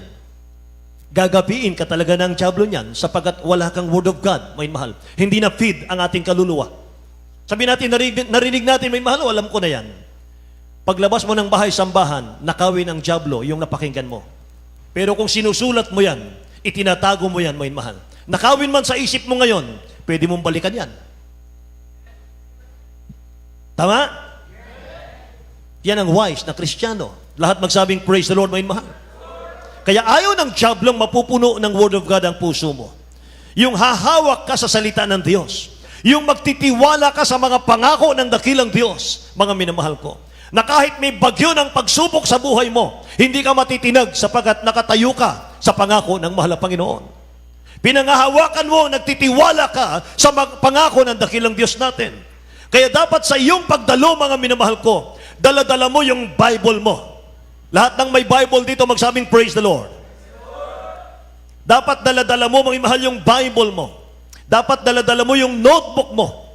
S1: Gagabiin ka talaga ng dyablo niyan, sapagkat wala kang Word of God, may mahal. Hindi na feed ang ating kaluluwa. Sabi natin, narinig natin, may mahal, alam ko na yan. Paglabas mo ng bahay-sambahan, nakawin ang dyablo yung napakinggan mo. Pero kung sinusulat mo yan, itinatago mo yan, may mahal. Nakawin man sa isip mo ngayon, pwede mong balikan yan. Tama? Yan ang wise na Kristiyano. Lahat magsabing, praise the Lord, may mahal. Kaya ayaw ng diyablong mapupuno ng Word of God ang puso mo. Yung hahawak ka sa salita ng Diyos. Yung magtitiwala ka sa mga pangako ng dakilang Diyos, mga minamahal ko. Na kahit may bagyo ng pagsubok sa buhay mo, hindi ka matitinag sapagkat nakatayo ka sa pangako ng mahal na Panginoon. Pinangahawakan mo, nagtitiwala ka sa pangako ng dakilang Diyos natin. Kaya dapat sa iyong pagdalo, mga minamahal ko, dala-dala mo yung Bible mo. Lahat ng may Bible dito magsabing praise the Lord. Dapat dala-dala mo, mga mahal, yung Bible mo. Dapat dala-dala mo yung notebook mo.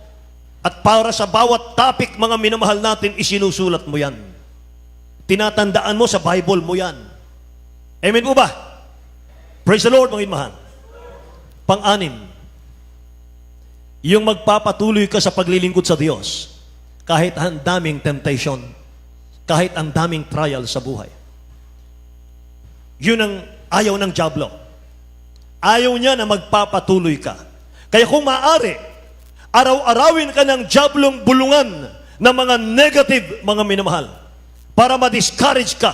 S1: At para sa bawat topic, mga minamahal natin, isinusulat mo yan. Tinatandaan mo sa Bible mo yan. Amen po ba? Praise the Lord, mga mahal. Pang-anim, yung magpapatuloy ka sa paglilingkod sa Diyos, kahit ang daming temptation, kahit ang daming trial sa buhay. Yun ang ayaw ng dyablo. Ayaw niya na magpapatuloy ka. Kaya kung maaari, araw-arawin ka ng diablong bulungan ng mga negative, mga minamahal, para ma-discourage ka,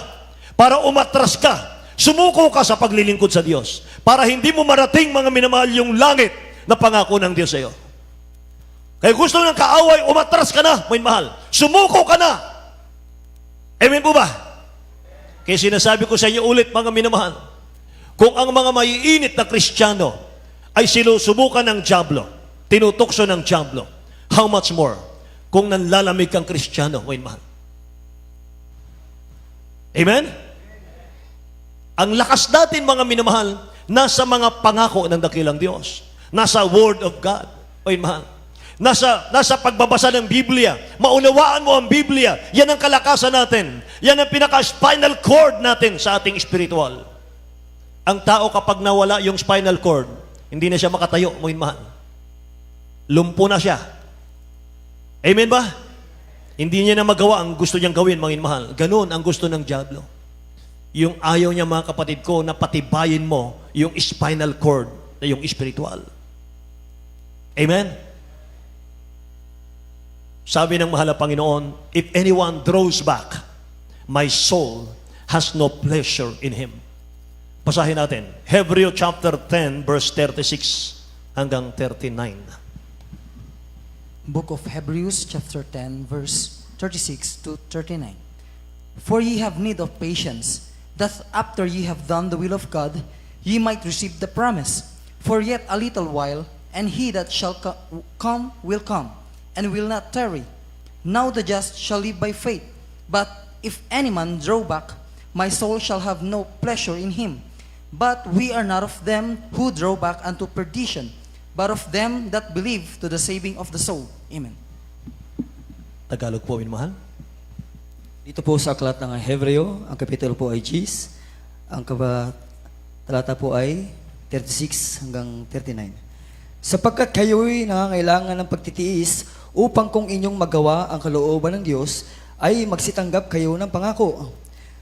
S1: para umatras ka, sumuko ka sa paglilingkod sa Diyos, para hindi mo marating, mga minamahal, yung langit na pangako ng Diyos sa iyo. Kaya gusto ng kaaway, umatras ka na, mga mahal, sumuko ka na. Amen po ba? Kaya sinasabi ko sa inyo ulit, mga minamahal, kung ang mga maiinit na Kristiyano ay sinusubukan ng dyablo, tinutukso ng dyablo, how much more kung nanlalamig kang Kristiyano, mga mahal? Amen? Ang lakas natin, mga minamahal, nasa mga pangako ng dakilang Diyos. Nasa Word of God, mga mahal. Nasa pagbabasa ng Biblia. Maunawaan mo ang Biblia. Yan ang kalakasan natin. Yan ang pinaka-spinal cord natin sa ating spiritual. Ang tao kapag nawala yung spinal cord, hindi na siya makatayo, mga mahal. Lumpo na siya. Amen ba? Hindi niya na magawa ang gusto niyang gawin, mga mahal. Ganun ang gusto ng dyablo. Yung ayaw niya, mga kapatid ko, na patibayin mo yung spinal cord na yung spiritual. Amen? Sabi ng mahal na Panginoon, if anyone draws back, my soul has no pleasure in him. Basahin natin. Hebrew chapter 10, verse 36 hanggang 39.
S2: Book of Hebrews, chapter 10, verse 36 to 39. For ye have need of patience, that after ye have done the will of God, ye might receive the promise. For yet a little while, and he that shall come will come, and will not tarry. Now the just shall live by faith. But if any man draw back, my soul shall have no pleasure in him. But we are not of them who draw back unto perdition, but of them that believe to the saving of the soul. Amen.
S1: Tagalog po, minamahal.
S3: Dito po sa aklat ng Hebreo, ang kapitulo po ay Gs, ang talata po ay 36 hanggang 39. Sapagkat kayo'y nangangailangan ng pagtitiis upang kung inyong magawa ang kalooban ng Diyos, ay magsitanggap kayo ng pangako.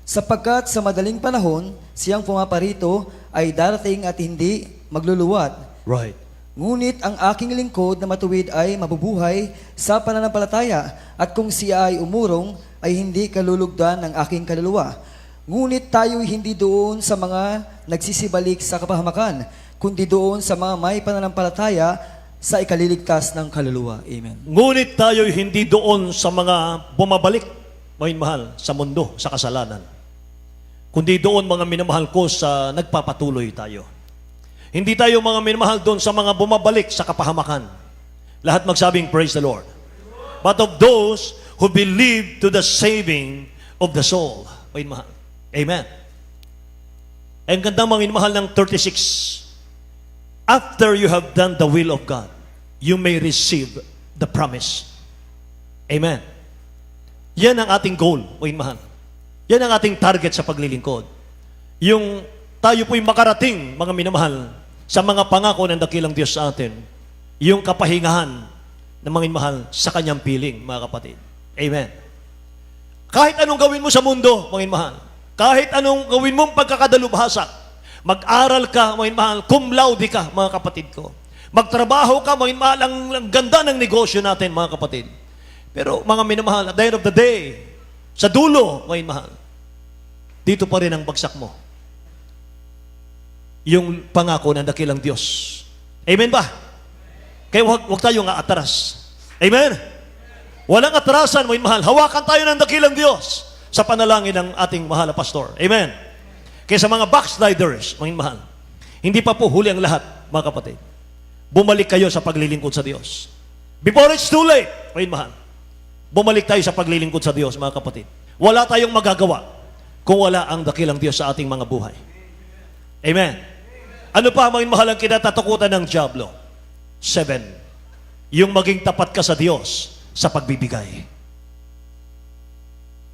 S3: Sapagkat sa madaling panahon, siyang pumaparito ay darating at hindi magluluwat.
S1: Right.
S3: Ngunit ang aking lingkod na matuwid ay mabubuhay sa pananampalataya, at kung siya ay umurong, ay hindi kalulugdan ng aking kaluluwa. Ngunit tayo'y hindi doon sa mga nagsisibalik sa kapahamakan, kundi doon sa mga may pananampalataya sa ikaliligtas ng kaluluwa. Amen.
S1: Ngunit tayo'y hindi doon sa mga bumabalik, mga mahal, sa mundo, sa kasalanan. Kundi doon, mga minamahal ko, sa nagpapatuloy tayo. Hindi tayo, mga minamahal, doon sa mga bumabalik sa kapahamakan. Lahat magsabing, praise the Lord. But of those who believe to the saving of the soul. Mga minamahal. Amen. Ang ganda, mga minamahal, ng 36. After you have done the will of God, you may receive the promise. Amen. Yan ang ating goal, mga minamahal. Yan ang ating target sa paglilingkod. Yung tayo po'y makarating, mga minamahal, sa mga pangako ng dakilang Diyos sa atin. Yung kapahingahan ng mga minamahal sa kanyang piling, mga kapatid. Amen. Kahit anong gawin mo sa mundo, mga minamahal, kahit anong gawin mong pagkakadalubhasa, mag-aral ka, mga minamahal, cum laude ka, mga kapatid ko. Magtrabaho ka, mga minamahal, ang ganda ng negosyo natin, mga kapatid. Pero mga minamahal, at the end of the day, sa dulo, mga minamahal, dito pa rin ang bagsak mo. Yung pangako ng dakilang Diyos. Amen ba? Kaya huwag tayong aatras. Amen? Walang atrasan, mga minamahal. Hawakan tayo ng dakilang Diyos sa panalangin ng ating mahal na pastor. Amen? Kaya sa mga backsliders, mga minamahal, hindi pa po huli ang lahat, mga kapatid. Bumalik kayo sa paglilingkod sa Diyos. Before it's too late, mga minamahal. Bumalik tayo sa paglilingkod sa Diyos, mga kapatid. Wala tayong magagawa kung wala ang dakilang Diyos sa ating mga buhay. Amen. Ano pa ang mahal ang kinatatakutan ng dyablo? 7. Yung maging tapat ka sa Diyos sa pagbibigay.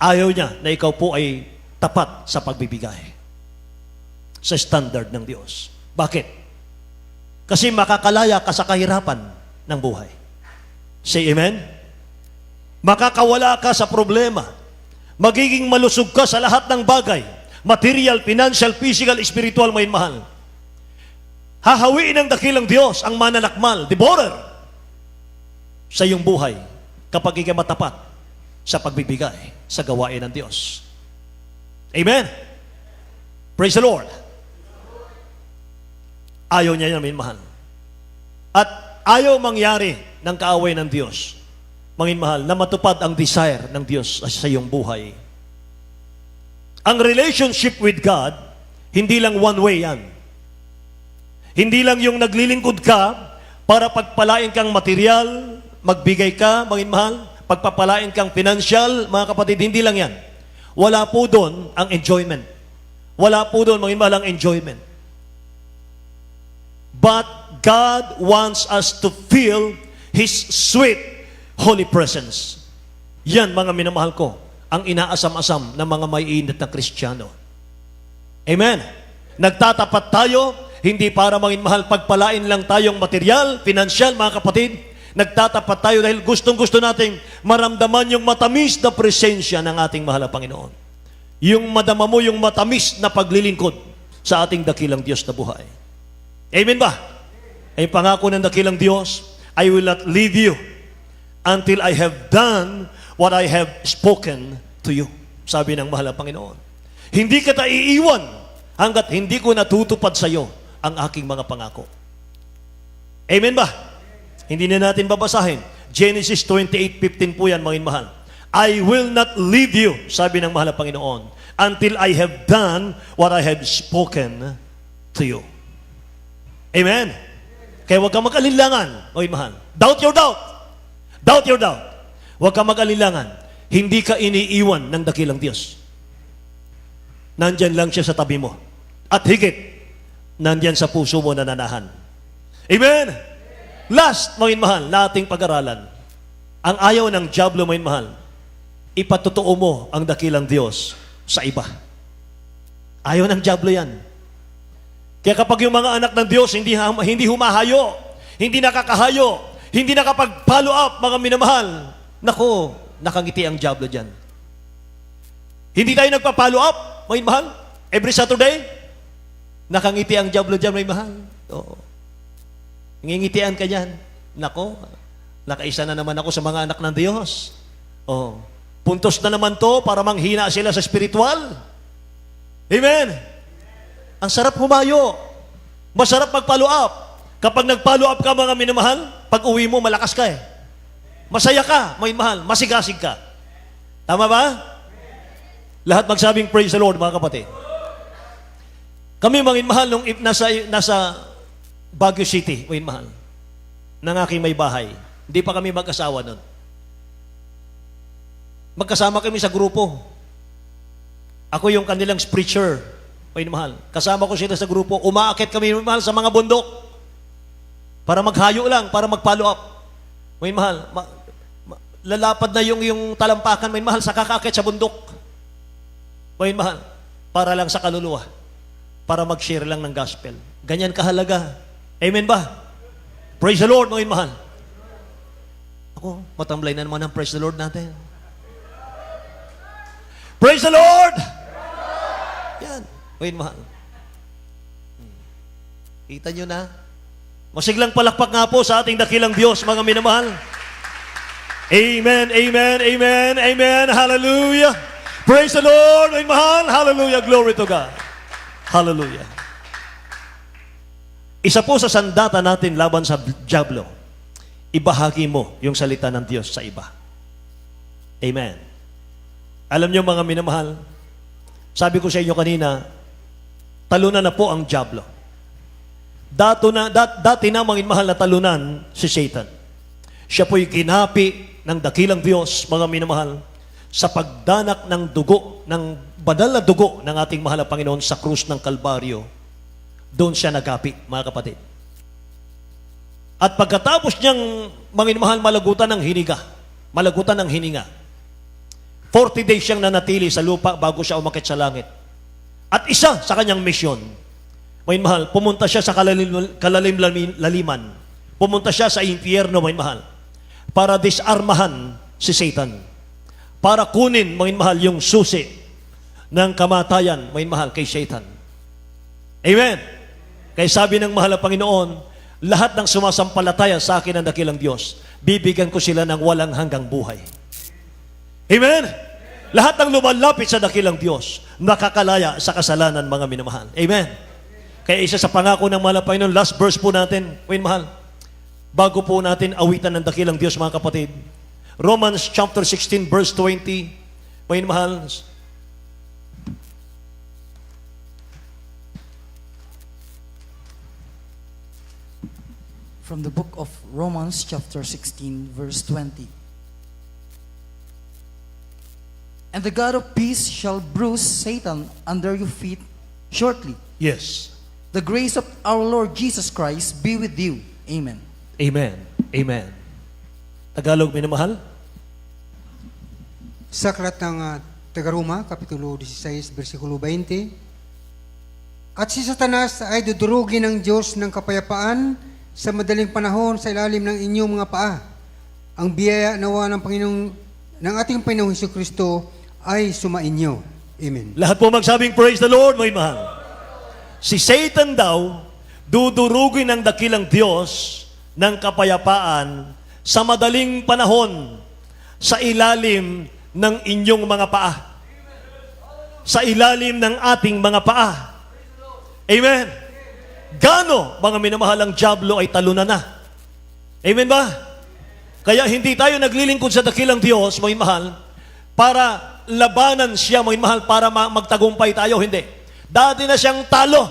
S1: Ayaw niya na ikaw po ay tapat sa pagbibigay. Sa standard ng Diyos. Bakit? Kasi makakalaya ka sa kahirapan ng buhay. Say amen? Makakawala ka sa problema. Magiging malusog ka sa lahat ng bagay. Material, financial, physical, spiritual, may mahal. Hahawiin ng dakilang Diyos ang mananakmal, devourer, sa iyong buhay kapag ikaw matapat sa pagbibigay sa gawain ng Diyos. Amen? Praise the Lord. Ayaw niya yan, mahal. At ayaw mangyari ng kaaway ng Diyos, mahal, na matupad ang desire ng Diyos sa iyong buhay. Ang relationship with God, hindi lang one way yan. Hindi lang yung naglilingkod ka para pagpalain kang material, magbigay ka, mahal, pagpapalain kang financial, mga kapatid, hindi lang yan. Wala po doon ang enjoyment. Wala po doon, mahal, ang enjoyment. But God wants us to feel His sweet, holy presence. Yan, mga minamahal ko, ang inaasam-asam ng mga may init na Kristiyano. Amen. Nagtatapat tayo, hindi para mahal, pagpalain lang tayong material, financial, mga kapatid. Nagtatapat tayo dahil gustong-gusto nating maramdaman yung matamis na presensya ng ating mahal na Panginoon. Yung madama mo yung matamis na paglilingkod sa ating dakilang Diyos na buhay. Amen ba? Ay pangako ng dakilang Diyos, I will not leave you until I have done what I have spoken to you. Sabi ng mahal na Panginoon. Hindi kita iiwan hanggat hindi ko natutupad sa iyo ang aking mga pangako. Amen ba? Hindi na natin babasahin. Genesis 28:15 po yan, mga mahal. I will not leave you, sabi ng mahal na Panginoon, until I have done what I have spoken to you. Amen? Kaya huwag kang mag-alinlangan, mga mahal. Doubt your doubt. Doubt your doubt. Huwag kang mag-alinlangan. Hindi ka iniiwan ng dakilang Diyos. Nandyan lang siya sa tabi mo. At higit, nandyan sa puso mo nananahan. Amen? Last, mga mahal, na ating pag-aralan. Ang ayaw ng dyablo, mga mahal, ipatotoo mo ang dakilang Diyos sa iba. Ayaw ng dyablo yan. Kaya kapag yung mga anak ng Diyos hindi humahayo, hindi nakakahayo, hindi nakapag-follow up, mga minamahal, nako, nakangiti ang dyablo dyan. Hindi tayo nagpa-follow up, mga mahal, every Saturday, nakangiti ang dyablo dyan, mga mahal. Oo. Ngingitian ka dyan. Nako, nakaisa na naman ako sa mga anak ng Diyos. Oo. Puntos na naman to para manghina sila sa spiritual. Amen. Ang sarap humayo. Masarap mag-follow up. Kapag nag-follow up ka, mga minamahal, pag uwi mo, malakas ka eh. Masaya ka, may mahal, masigasig ka. Tama ba? Lahat magsabing praise the Lord, mga kapatid. Kami, mga mahal, nung nasa Baguio City, mga mahal, ng aking may bahay. Hindi pa kami mag-asawa nun. Magkasama kami sa grupo. Ako yung kanilang preacher, mga mahal. Kasama ko sila sa grupo. Umaakit kami, mga mahal, sa mga bundok. Para maghayo lang, para mag-follow up. Mga mahal, lalapad na yung talampakan, mga mahal, sa kakakit sa bundok. Mga mahal, para lang sa kaluluwa. Para mag-share lang ng gospel. Ganyan kahalaga. Amen ba? Praise the Lord, mga mahal. Ako, matamlay na naman ang praise the Lord natin. Praise the Lord! Yan, mga mahal. Kita nyo na? Masiglang palakpak nga po sa ating dakilang Diyos, mga minamahal. Amen, amen, amen, amen. Hallelujah. Praise the Lord, mga mahal. Hallelujah, glory to God. Hallelujah. Isa po sa sandata natin laban sa dyablo, ibahagi mo yung salita ng Diyos sa iba. Amen. Alam niyo, mga minamahal, sabi ko sa inyo kanina, talunan na po ang dyablo. Dati na, mga mahal, na talunan si Satan. Siya po'y ginapi ng dakilang Diyos, mga minamahal, sa pagdanak ng dugo, ng banal na dugo ng ating mahal na Panginoon sa krus ng Kalbaryo. Doon siya nagapi, mga kapatid. At pagkatapos niyang, mga minamahal, malagutan ng hininga, 40 days siyang nanatili sa lupa bago siya umakit sa langit. At isa sa kanyang misyon, mga minamahal, pumunta siya sa laliman. Pumunta siya sa impyerno, mga minamahal, para disarmahan si Satan. Para kunin, mga minamahal, yung susi ng kamatayan, mga minamahal, kay Satan. Amen. Kaya sabi ng mahal na Panginoon, lahat ng sumasampalataya sa akin ng dakilang Diyos, bibigyan ko sila ng walang hanggang buhay. Amen. Lahat ng lumalapit sa dakilang Diyos, nakakalaya sa kasalanan, mga minamahal. Amen. Kaya isa sa pangako ng mahal na Panginoon, last verse po natin, mga minamahal, bago po natin awitan ng dakilang Diyos, mga kapatid. Romans chapter 16 verse 20. Mga minamahal,
S2: From the book of Romans chapter 16 verse 20. And the God of peace shall bruise Satan under your feet shortly.
S1: yes.
S2: The grace of our Lord Jesus Christ be with you. Amen.
S1: Amen. Amen. Tagalog, minamahal?
S4: Sa aklat ng Taga-Roma, Kapitulo 16, versikulo 20, at si Satanas ay dudurugin ng Diyos ng kapayapaan sa madaling panahon sa ilalim ng inyong mga paa. Ang biyaya nawa ng ating Panginoong Hesukristo ay sumainyo. Amen.
S1: Lahat po magsabing praise the Lord, mga mahal. Si Satan daw, dudurugin ng dakilang Diyos ng kapayapaan sa madaling panahon sa ilalim ng inyong mga paa. Sa ilalim ng ating mga paa. Amen. Gano, mga minamahal, ang dyablo ay talunan na. Amen ba? Kaya hindi tayo naglilingkod sa dakilang Diyos, mga minamahal, para labanan siya, mga minamahal, para magtagumpay tayo. Hindi. Dati na siyang talo.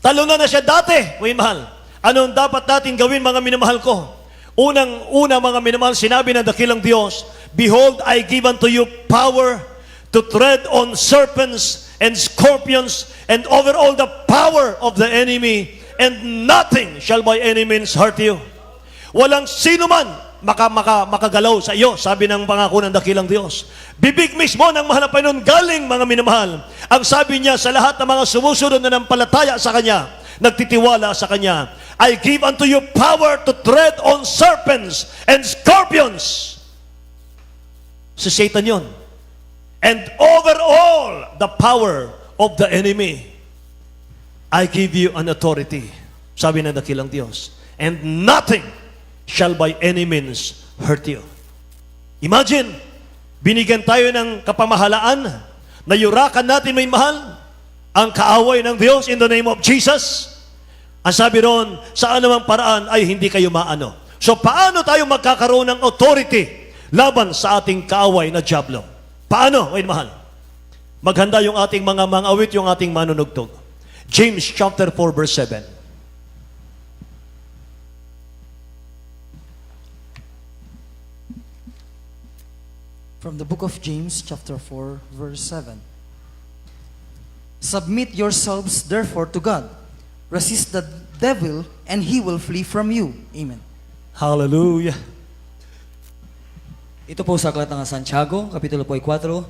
S1: Talunan na siya dati, mga minamahal. Anong dapat natin gawin, mga minamahal ko? Unang-una, mga minamahal, sinabi ng dakilang Diyos, behold, I give unto you power to tread on serpents and scorpions and over all the power of the enemy, and nothing shall by any means hurt you. Walang sino man makagalaw sa iyo, sabi ng pangako ng dakilang Diyos. Bibig mismo ng mahal na Panginoon galing, mga minamahal. Ang sabi niya sa lahat ng mga sumusunod na nampalataya sa Kanya, nagtitiwala sa Kanya, I give unto you power to tread on serpents and scorpions. Si Satan yun. And over all the power of the enemy, I give you an authority. Sabi ng dakilang Diyos. And nothing shall by any means hurt you. Imagine, binigyan tayo ng kapamahalaan na yurakan natin, may mahal, ang kaaway ng Diyos in the name of Jesus. Ang sabi ron, sa anumang paraan ay hindi kayo maano. So paano tayo magkakaroon ng authority laban sa ating kaaway na dyablo? Paano, may mahal? Maghanda yung ating mga awit, yung ating manunugtog. James chapter 4 verse 7.
S2: From the book of James chapter 4 verse 7. Submit yourselves therefore to God. Resist the devil and he will flee from you. Amen.
S1: Hallelujah.
S3: Ito po sa aklat ng Santiago, Kapitulo po 4,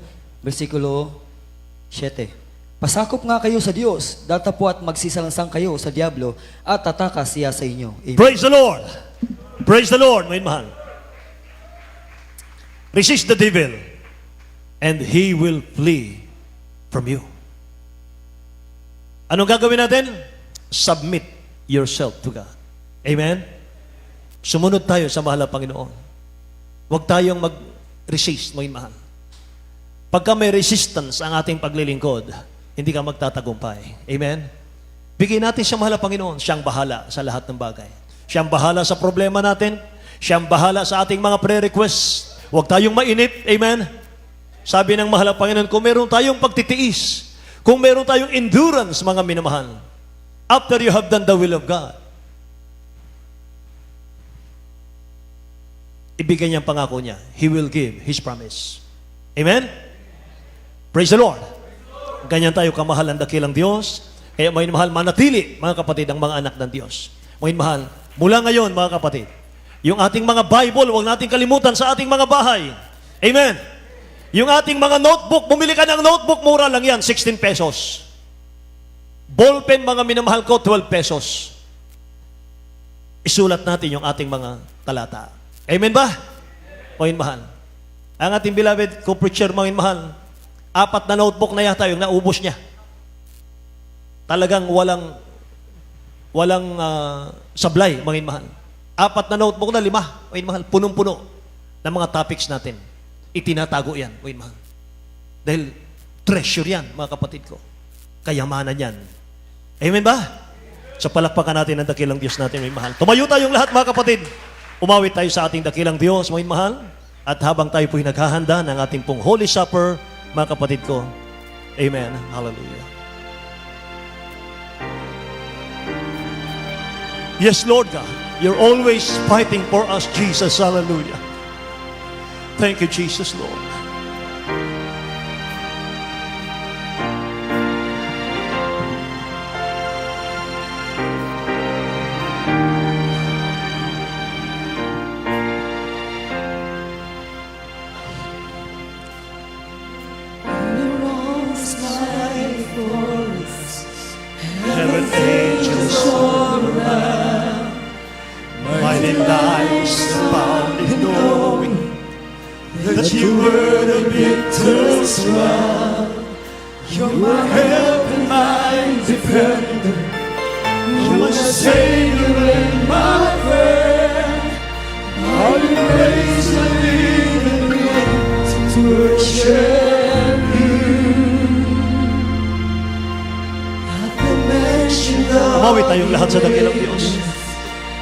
S3: versikulo 7. Pasakop nga kayo sa Diyos, datapwat magsisalansang kayo sa diablo, at tatakas siya sa inyo. Amen.
S1: Praise the Lord. Praise the Lord, may mahal. Resist the devil and he will flee from you. Anong gagawin natin? Submit yourself to God. Amen? Sumunod tayo sa mahal na Panginoon. Huwag tayong mag-resist, may mahal. Pagka may resistance ang ating paglilingkod, hindi ka magtatagumpay. Amen? Bigyan natin siya mahal na Panginoon. Siyang bahala sa lahat ng bagay. Siyang bahala sa problema natin. Siyang bahala sa ating mga prayer-requests. Huwag tayong mainip. Amen? Sabi ng mahal na Panginoon, kung meron tayong pagtitiis, kung meron tayong endurance, mga minamahal, after you have done the will of God, ibigay niya ang pangako niya. He will give His promise. Amen? Praise the Lord. Ganyan tayo kamahal ang dakilang Diyos. Kaya mga mahal, manatili, mga kapatid, ang mga anak ng Diyos. Mga mahal, mula ngayon, mga kapatid, yung ating mga Bible, huwag nating kalimutan sa ating mga bahay. Amen? Yung ating mga notebook, bumili ka ng notebook, mura lang yan, 16 pesos. Ballpen, mga minamahal ko, 12 pesos. Isulat natin yung ating mga talata. Amen ba? Mga mahal. Ang ating beloved co-preacher, mga mahal, 4 na notebook na yata yung naubos niya. Talagang walang sablay, mga mahal. 4 na notebook na 5, mga mahal, punong-puno ng mga topics natin. Itinatago yan, mga mahal. Dahil treasure yan, mga kapatid ko. Kayamanan yan. Amen ba? Sa palakpakan natin ang dakilang Diyos natin, mga mahal. Tumayo tayong lahat, mga kapatid. Umawit tayo sa ating dakilang Diyos, mga mahal. At habang tayo po'y naghahanda ng ating pong Holy Supper, mga kapatid ko. Amen. Hallelujah. Yes, Lord God. You're always fighting for us, Jesus. Hallelujah. Thank you, Jesus, Lord. Heaven angels all around, mighty lives abound in knowing that you were the victor's crown. You're my help and my defender. You're my Savior and my friend. All your grace I live and live to worship you. At the mention of Umawit tayong lahat sa dakilang Diyos.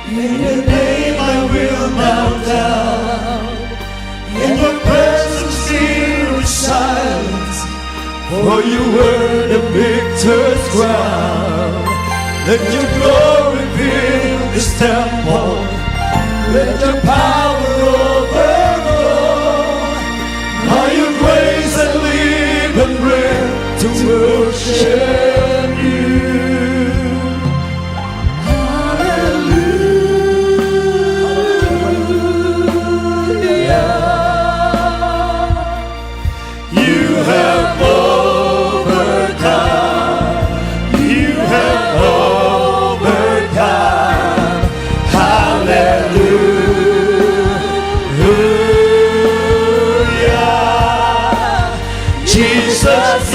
S1: In your name I will bow down. In your presence here is silence, for you were the victor's crown. Let your glory fill this temple. Let your power overflow. By your grace I live and breathe to worship you.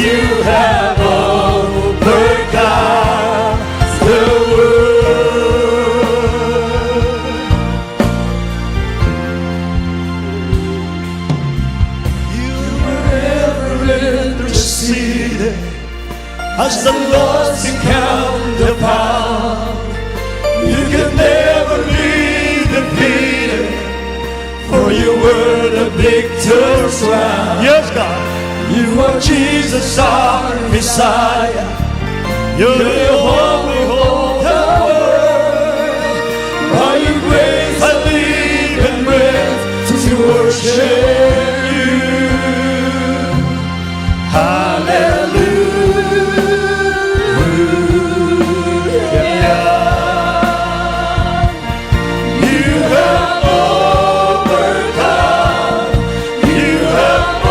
S1: You have overcome the world. You were ever interceded as the lost become the found. You can never be defeated, for you were the victor's crown. Yes, God. You are Jesus, our Messiah. You're the Holy Hope the world. By your grace I live and breathe to worship you. Hallelujah. You have overcome. You have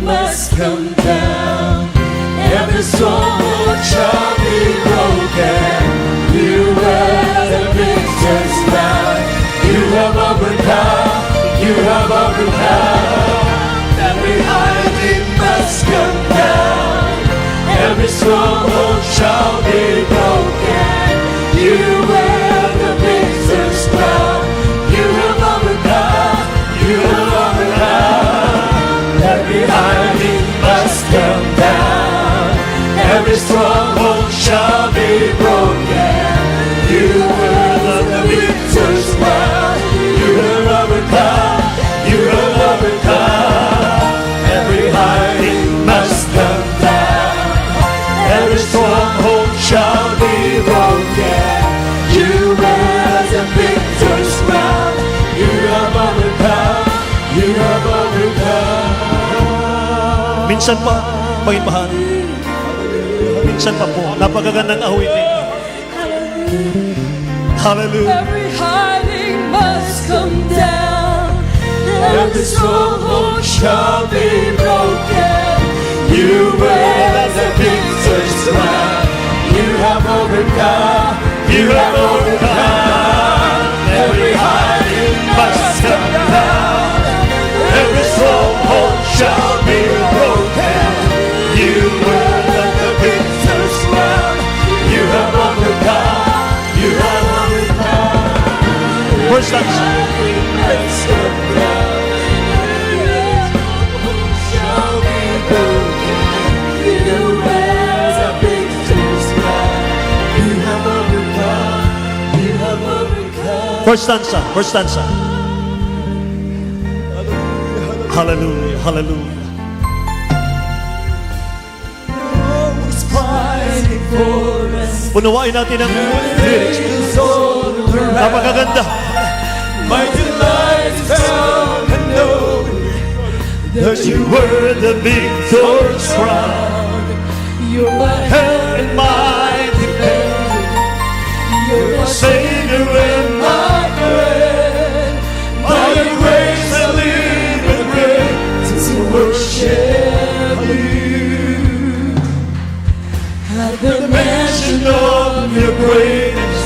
S1: must come down. Every stronghold shall be broken. You are the victor's crown. You have overcome. You have overcome. Every hiding must come down. Every stronghold shall be broken. You are the victor's Every stronghold shall be broken. You will the victor's crown. You will overcome. You will overcome. Every hiding must come down. Every stronghold shall be broken. You will the victor's crown. You have overcome. You have overcome. Minsan pa, Panginoon, minsan pa po, napakagandang awitin. Hallelujah.
S5: Every hiding must come down. Every stronghold shall be broken.
S1: You wear the victor's crown. You have overcome. You have overcome. Every hiding must come down. Every stronghold shall be broken. You wear the victor's crown. You have overcome. You have overcome. First stanza.
S5: Must come down. Shall be broken. You wear the victor's crown.
S1: You have overcome. You have overcome. First stanza. First stanza. Hallelujah. Hallelujah.
S5: Always fighting for us.
S1: Punawain natin ang lyrics.
S5: It's all around.
S1: Napakaganda.
S5: My delight is found in knowing
S1: That you were the victor's crown.
S5: you're my help
S1: And my defender.
S5: you're my
S1: Savior and my friend. By your grace I live and breathe to worship you.
S5: At the
S1: Mention of your greatness.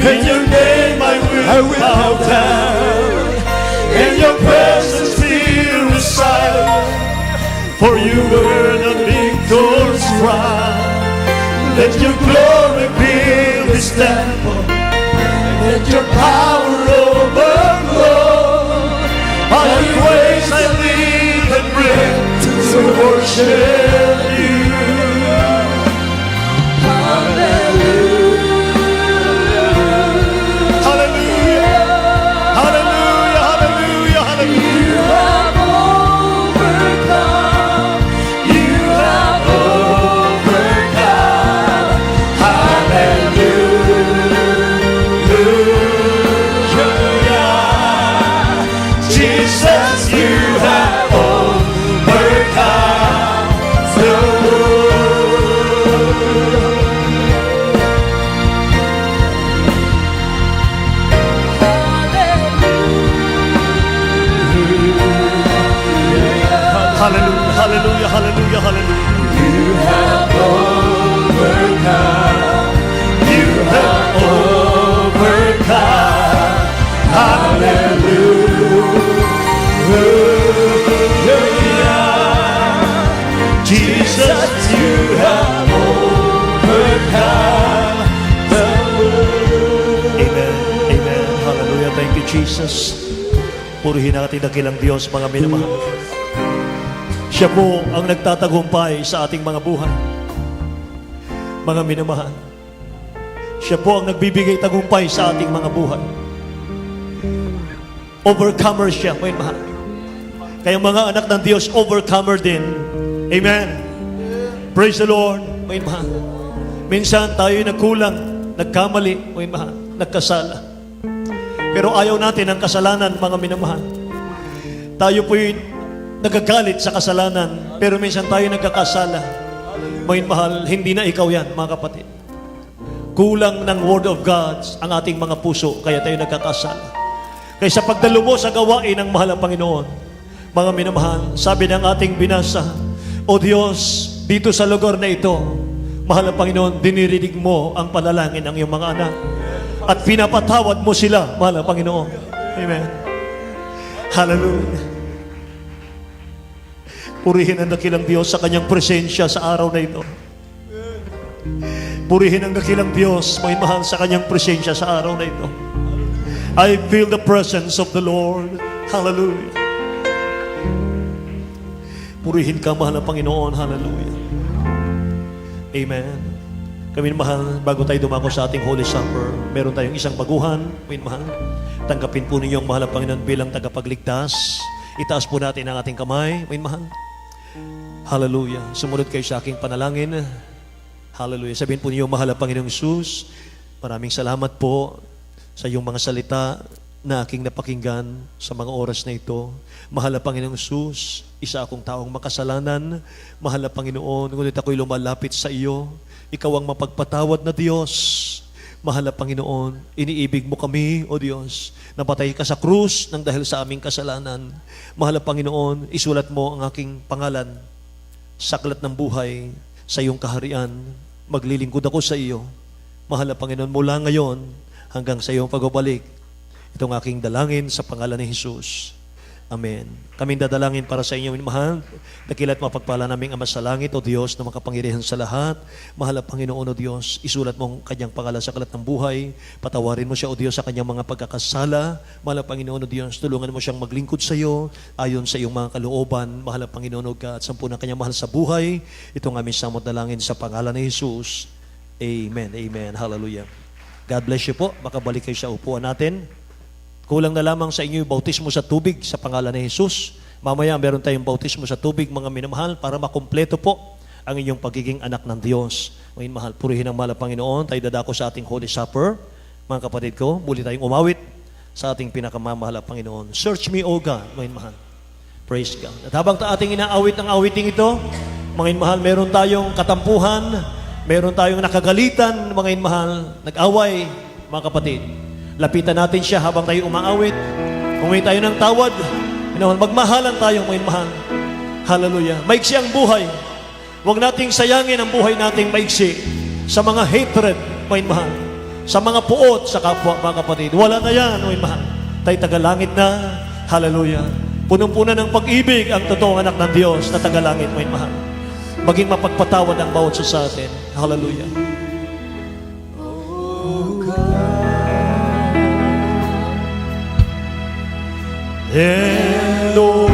S1: In your name I will bow down. In your presence fear is silent. For you were the victor's crown. Let your glory fill this temple. Let your power overflow. By your grace I live and breathe to worship you. Hallelujah. Hallelujah. Hallelujah. Hallelujah.
S5: have overcome.
S1: You have overcome. Hallelujah. Jesus, you have overcome the world. Hallelujah, hallelujah, hallelujah, hallelujah. You have overcome. You have overcome. Hallelujah. Jesus, you have overcome the world. Amen. Amen. Hallelujah. Thank you, Jesus. Purihin natin ang dakilang Diyos, mga minamahal. Siya po ang nagtatagumpay sa ating mga buhay. Mga minamahal. Siya po ang nagbibigay tagumpay sa ating mga buhay. Overcomer siya, mga mahal. Kaya mga anak ng Diyos, overcomer din. Amen. Praise the Lord, mga mahal. Minsan tayo nagkulang, nagkamali, mga mahal, nagkasala. Pero ayaw natin ang kasalanan, mga minamahal. Tayo po'y nagagalit sa kasalanan, pero minsan tayo nagkakasala. Mga mahal, hindi na ikaw yan, mga kapatid. Kulang ng Word of God ang ating mga puso, kaya tayo nagkakasala. Kaya sa pagdalo mo sa gawain ng mahal ang Panginoon, mga minamahal, sabi ng ating binasa, O Diyos, dito sa lugar na ito, mahal ang Panginoon, dinirinig mo ang panalangin ng iyong mga anak. At pinapatawad mo sila, mahal ang Panginoon. Amen. Hallelujah. Purihin ang dakilang Diyos sa kanyang presensya sa araw na ito. Purihin ang dakilang Diyos, may mahal sa kanyang presensya sa araw na ito. I feel the presence of the Lord. Hallelujah. Purihin ka, mahal na Panginoon. Hallelujah. Amen. Kami mahal, bago tayo dumako sa ating Holy Supper, meron tayong isang baguhan. Kami mahal, tanggapin po ninyong mahal ang Panginoon bilang tagapagligtas. Itaas po natin ang ating kamay. Kami mahal. Hallelujah. Sumunod kayo sa aking panalangin. Hallelujah. Sabihin po niyo, mahal ang Panginoong Isus, maraming salamat po sa iyong mga salita na aking napakinggan sa mga oras na ito. Mahal na Panginoong Isus, isa akong taong makasalanan. Mahal na Panginoon, ngunit ako'y lumalapit sa iyo. Ikaw ang mapagpatawad na Diyos. Mahal na Panginoon, iniibig mo kami, O Diyos. Napatay ka sa krus nang dahil sa aming kasalanan. Mahal na Panginoon, isulat mo ang aking pangalan sa aklat ng buhay sa iyong kaharian. Maglilingkod ako sa iyo. Mahal na Panginoon, mula ngayon hanggang sa iyong pagbabalik, itong aking dalangin sa pangalan ni Jesus. Amen. Kaming dadalangin para sa inyo, mahal. Dakila't mapagpala naming Ama sa langit, O Diyos, na makapangyarihan sa lahat. Mahal na Panginoon, O Diyos, isulat mo ang kanyang pangalan sa aklat ng buhay. Patawarin mo siya, O Diyos, sa kanyang mga pagkakasala. Mahal na Panginoon, O Diyos, tulungan mo siyang maglingkod sa iyo ayon sa iyong mga kalooban. Mahal na Panginoon, O God, at sampu ng kanyang mahal sa buhay. Itong aming samot dalangin sa pangalan ni Jesus. Amen. Amen. Hallelujah. God bless you po. Makabalik kayo sa upuan natin. Kulang na lamang sa inyo yung bautismo sa tubig sa pangalan ni Jesus. Mamaya meron tayong bautismo sa tubig, mga minamahal, para makumpleto po ang inyong pagiging anak ng Diyos. Mga mahal, purihin ang mahal na Panginoon. Tayo dadako sa ating Holy Supper. Mga kapatid ko, muli tayong umawit sa ating pinakamamahal na Panginoon. Search me, O God, mga mahal. Praise God. At habang ating inaawit ang awiting ito, mga mahal, meron tayong katampuhan, meron tayong nakagalitan, mga mahal, nag-away, mga kapatid. Lapitan natin siya habang tayo umaawit. Humingi tayo ng tawad. Magmahalan tayo, mga mahal. Hallelujah. Maiksi ang buhay. Huwag nating sayangin ang buhay nating maiksi sa mga hatred, mga mahal. Sa mga puot sa kapwa, mga kapatid. Wala na yan, mga mahal. Tayo tagalangit na. Hallelujah. Punong-puno ng pag-ibig ang totoong anak ng Diyos na tagalangit, mga mahal. Maging mapagpatawad ang bawat sa atin. Hallelujah. And Lord,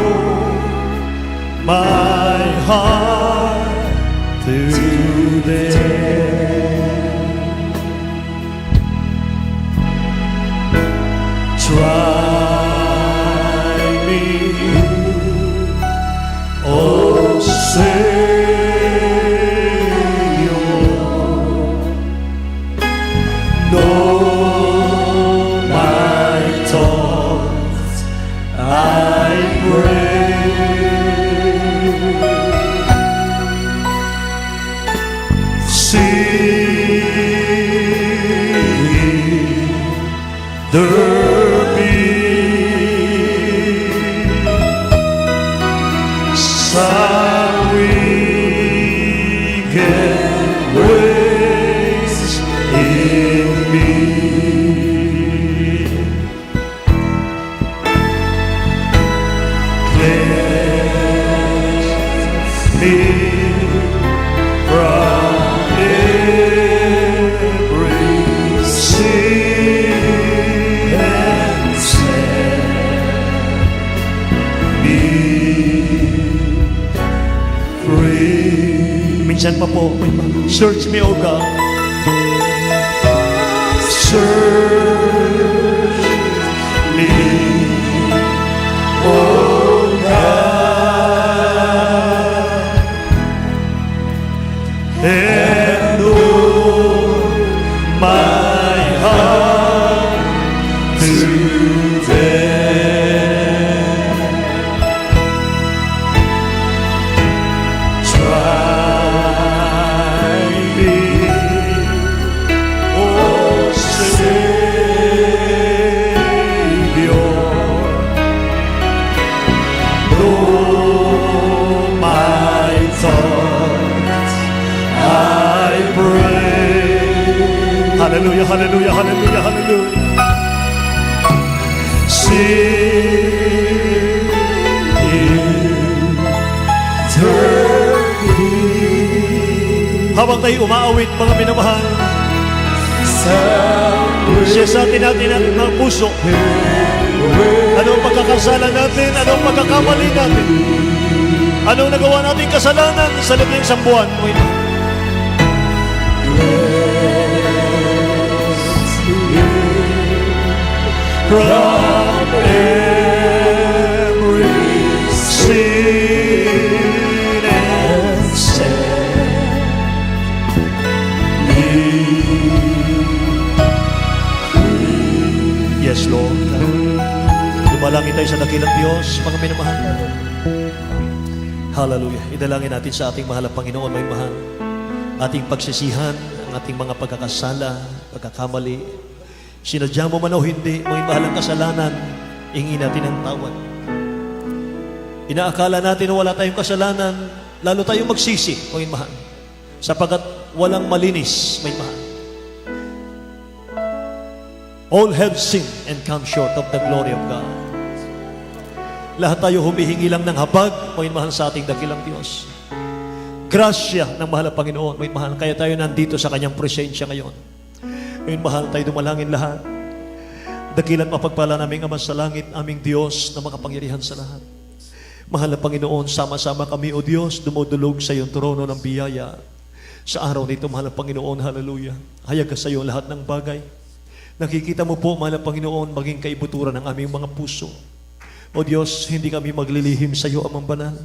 S1: my heart today try me, oh Savior, know my thoughts, I pray. See there be some wicked ways in me. Cleanse me from every sin and set me free. Minsan pa po, search me, O God. Search me, O God, and know my heart today. Try me, oh Savior, know my thoughts, I pray. Hallelujah, hallelujah, hallelujah, hallelujah. Sing eternity. Habang tayo umaawit, mga minamahal, siya sa atin natin ng puso. Anong pagkakasala natin? Anong pagkakamali natin? Anong nagawa natin kasalanan sa loob ng isang buwan? from every sin and set me free. Yes, Lord. Dumalangin tayo sa dakilang Diyos, mga minamahal. Hallelujah. Idalangin natin sa ating mahal na Panginoon, may mahal. Ating pagsisihan, ang ating mga pagkakasala, pagkakamali. Sinadya mo man o hindi, may mahal ang kasalanan, hingi natin ang tawad. Inaakala natin na wala tayong kasalanan, lalo tayong magsisi, may mahal. Sapagat walang malinis, may mahal. All have sinned and come short of the glory of God. Lahat tayo humihingi lang ng habag, may mahal sa ating dakilang Diyos. Grasya ng mahal na Panginoon, may mahal. Kaya tayo nandito sa kanyang presensya ngayon. May mahal tayo dumalangin lahat. Dakilan mapagpala naming Ama sa langit, aming Diyos na makapangyarihan sa lahat. Mahal na Panginoon, sama-sama kami, O Diyos, dumudulog sa iyong trono ng biyaya. Sa araw nito, mahal na Panginoon, hallelujah. Hayag ka sa iyo lahat ng bagay. Nakikita mo po, mahal na Panginoon, maging kaibuturan ng aming mga puso. O Diyos, hindi kami maglilihim sa iyo, Amang Banal.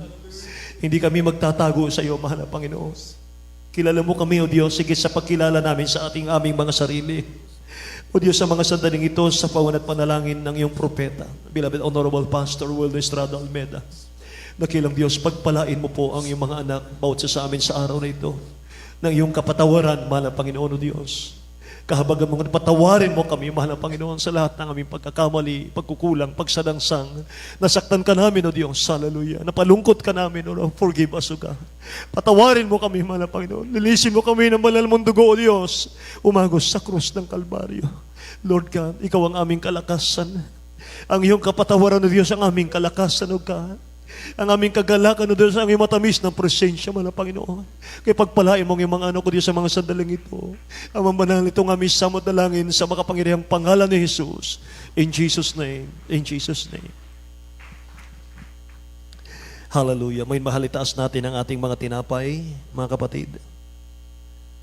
S1: Hindi kami magtatago sa iyo, mahal na Panginoon. Kilala mo kami, O Diyos, sige sa pagkilala namin sa aming mga sarili. O Diyos, sa mga sandaling ito, sa pawan at panalangin ng iyong propeta, beloved Honorable Pastor Wildo Estrada Almeda, nakilang Diyos, pagpalain mo po ang iyong mga anak, bawat sa amin sa araw na ito, ng iyong kapatawaran, mahal na Panginoon, O Diyos. Kahabagan mo, patawarin mo kami, mahal na Panginoon, sa lahat ng aming pagkakamali, pagkukulang, pagsadangsang. Nasaktan ka namin, O Diyos, hallelujah. Napalungkot ka namin, O Lord, forgive us, O God. Patawarin mo kami, mahal na Panginoon. Lilisin mo kami ng banal mong dugo, O Diyos, umagos sa krus ng Kalbaryo. Lord God, ikaw ang aming kalakasan. Ang iyong kapatawaran, O Diyos, ang aming kalakasan, O God. Ang aming kagalakan, O Diyos, ang iyong matamis ng presensya, mahal na Panginoon. Kaya pagpalain mo ang iyong mga anak, O Diyos, sa mga sandaling ito. Amang banal itong aming samot na langin sa makapangyarihang pangalan ni Jesus. In Jesus' name. In Jesus' name. Hallelujah. May mahal, itaas natin ang ating mga tinapay, mga kapatid.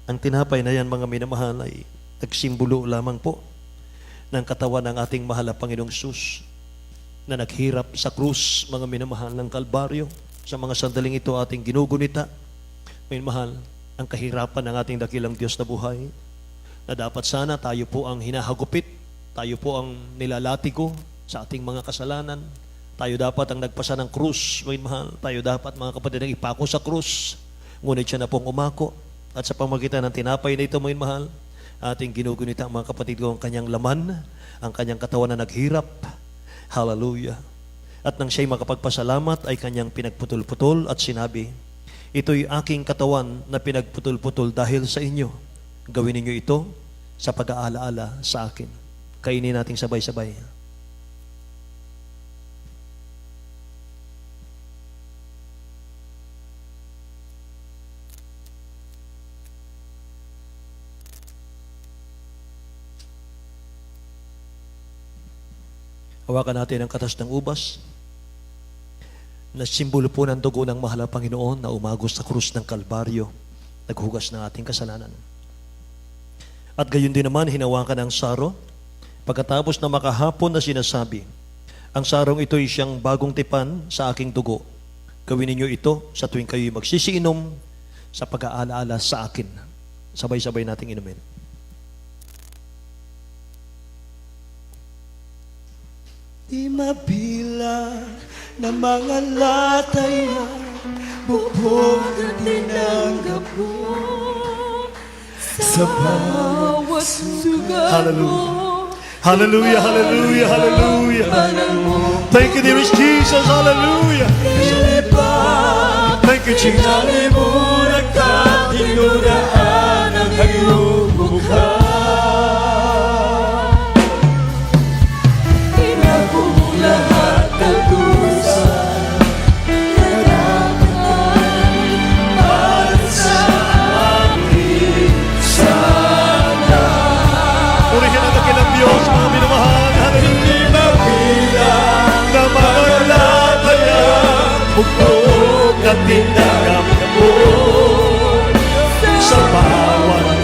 S1: Ang tinapay na yan, mga minamahal, ay nagsimbolo lamang po ng katawan ng ating mahal na Panginoong Jesus na naghirap sa krus, mga minamahal ng Kalbaryo. Sa mga sandaling ito ating ginugunita, may mahal, ang kahirapan ng ating dakilang Diyos na buhay, na dapat sana tayo po ang hinahagupit, tayo po ang nilalatigo sa ating mga kasalanan, tayo dapat ang nagpasa ng krus, may mahal, tayo dapat mga kapatid ang ipako sa krus, ngunit siya na pong umako, at sa pamagitan ng tinapay na ito, may mahal, ating ginugunita, mga kapatid ko, ang kanyang laman, ang kanyang katawan na naghirap. Hallelujah. At nang siya'y makapagpasalamat ay kanyang pinagputol-putol at sinabi, ito'y aking katawan na pinagputol-putol dahil sa inyo. Gawin ninyo ito sa pag-aalaala sa akin. Kainin nating sabay-sabay. Hawakan natin ang katas ng ubas na simbolo po ng dugo ng mahal na Panginoon na umagos sa krus ng Kalbaryo, naghugas ng ating kasalanan. At gayon din naman, hinawakan ang saro, pagkatapos na makahapon na sinasabi, ang sarong ito ay siyang bagong tipan sa aking dugo. Gawin ninyo ito sa tuwing kayo'y magsisiinom sa pag-aalaala sa akin. Sabay-sabay nating inumin.
S5: Di mabilang na mga lataya, bubog na tinanggap mo sa bawat sugat mo.
S1: Hallelujah, hallelujah, hallelujah. Thank you, dearest Jesus, hallelujah. Thank you, Jesus.
S5: Nalimunak at tinuraan ang iyong mukha.
S1: Bugtog at tinanggap mo sa bawat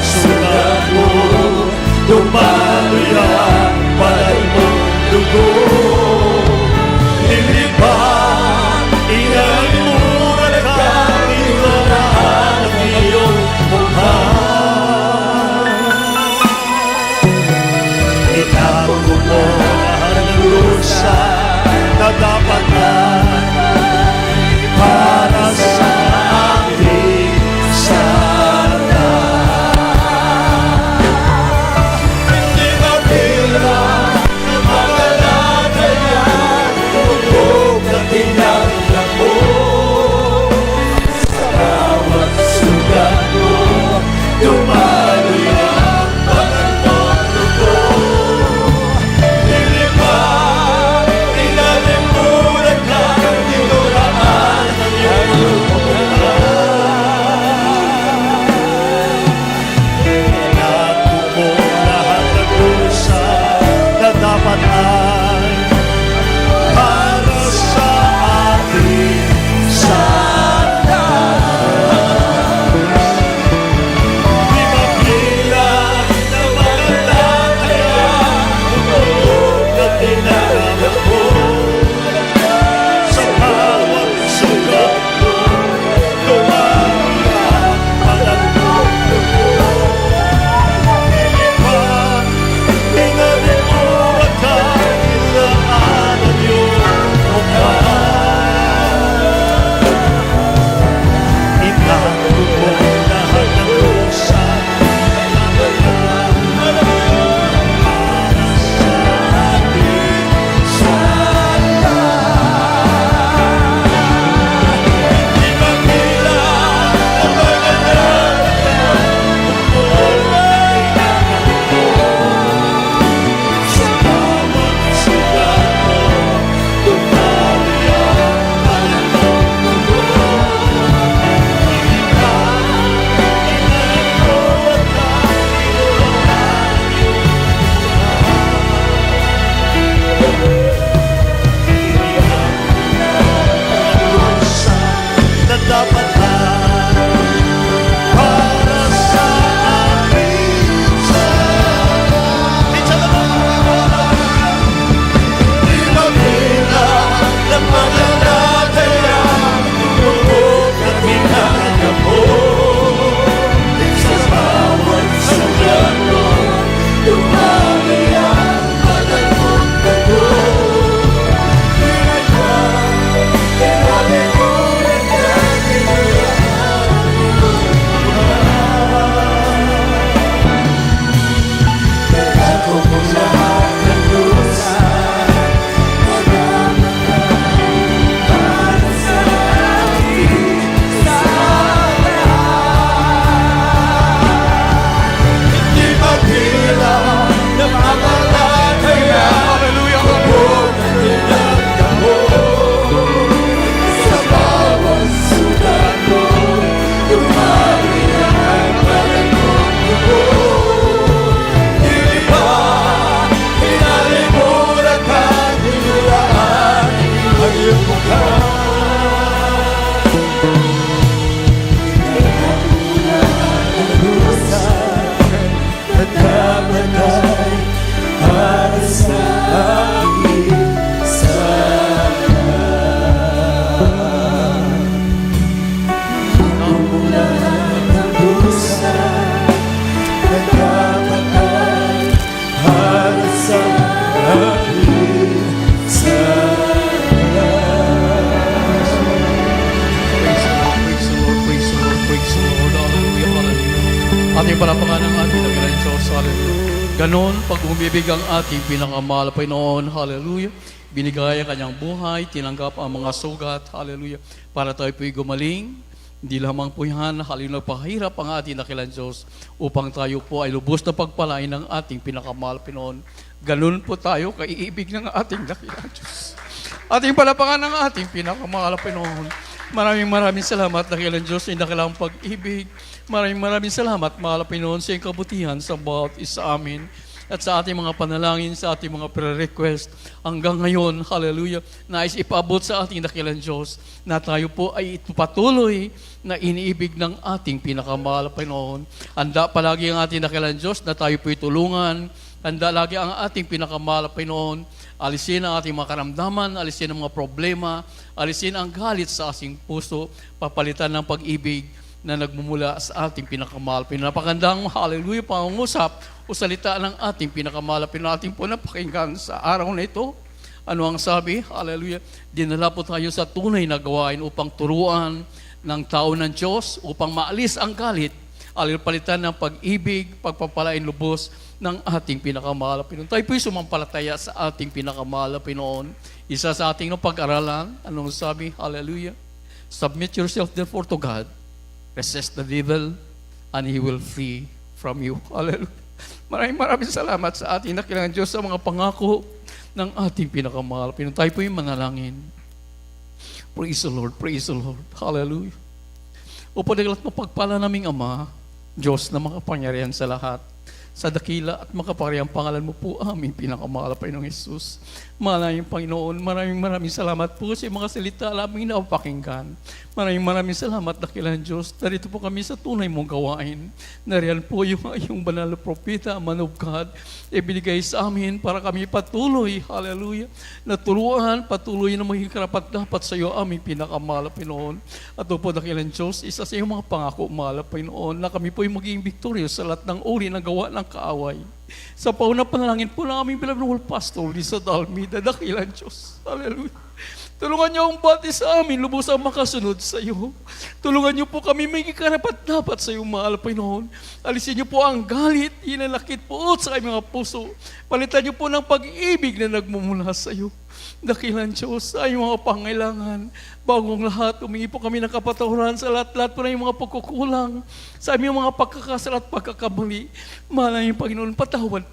S5: Ating palapakan ang ating dakilang Diyos. Hallelujah. Ganon, pag umibig ang ating pinakamahal na Panginoon. Hallelujah. Binigay ang kanyang buhay, tinanggap ang mga sugat. Hallelujah. Para tayo po'y gumaling. Hindi lamang po yan, hallelujah, nagpahirap ang ating dakilang Diyos upang tayo po ay lubos na pagpalain ng ating pinakamahal na Panginoon. Ganon po tayo kaiibig ng ating dakilang Diyos. Ating palapakan ng ating pinakamahal na Panginoon. Maraming salamat, dakilang Diyos, sa dakilang pag-ibig. Maraming salamat, mahal na Panginoon, sa iyong kabutihan sa bawat isa amin. At sa ating mga panalangin, sa ating mga prayer-request, hanggang ngayon, hallelujah, nais ipaabot sa ating dakilang Diyos na tayo po ay patuloy na iniibig ng ating pinakamahal na Panginoon. Handa palagi ang ating dakilang Diyos na tayo po'y tulungan. Handa lagi ang ating pinakamahal na Panginoon. Alisin ang ating mga karamdaman, alisin ang mga problema, alisin ang galit sa ating puso, papalitan ng pag-ibig na nagmumula sa ating pinakamahal. Pinapakandang hallelujah, pangungusap o salita ng ating pinakamahal. Pinating po napakinggan sa araw na ito. Ano ang sabi? Hallelujah. Dinala po tayo sa tunay na gawain upang turuan ng tao ng Diyos, upang maalis ang galit, palitan ng pag-ibig, pagpapalain lubos ng ating pinakamahal na Pinoon. Tayo po'y sumampalataya sa ating pinakamahal na Pinoon. Isa sa ating pag-aralan, anong sabi? Hallelujah. Submit yourself therefore to God. Resist the devil and he will flee from you. Hallelujah. Maraming salamat sa ating dakilang Diyos sa mga pangako ng ating pinakamahal. Tayo po yung manalangin. Praise the Lord, praise the Lord. Hallelujah. O padalat mapagpala naming Ama, Diyos na makapangyarihan sa lahat, sa dakila at makapangyarihang pangalan mo po aming pinakamahal na Panginoong Hesus. Maraming Panginoon, maraming salamat po sa mga salita naming napakinggan. Maraming salamat, dakilang Diyos. Narito po kami sa tunay mong gawain. Nariyan po yung banal na propeta, man of God, ibinigay sa amin para kami patuloy, hallelujah, na turuan, patuloy na maging karapat-dapat sa iyo aming pinakamahal na Panginoon. At po, dakilang Diyos, isa sa iyong mga pangako, mahal na Panginoon, na kami po yung maging victorious sa lahat ng uri ng gawa ng kaaway. Sa paunang panalangin po ng aming pinagnuhol pastor, Lisa Dalmida, dakilang Diyos. Hallelujah. Tulungan niyo ang bati sa amin, lubos ang makasunod sa iyo. Tulungan niyo po kami may karapat-dapat sa iyo, mahal na Panginoon. Alisin niyo po ang galit, hinalakit po sa aming mga puso. Palitan niyo po ng pag-ibig na nagmumula sa iyo. Dakilang Diyos, sa iyong mga pangailangan. Bagong lahat, humingi po kami ng kapatawaran sa lahat-lahat po na yung mga pagkukulang, sa aming mga pagkakasala at pagkakamali. Mahalangin Panginoon, patawad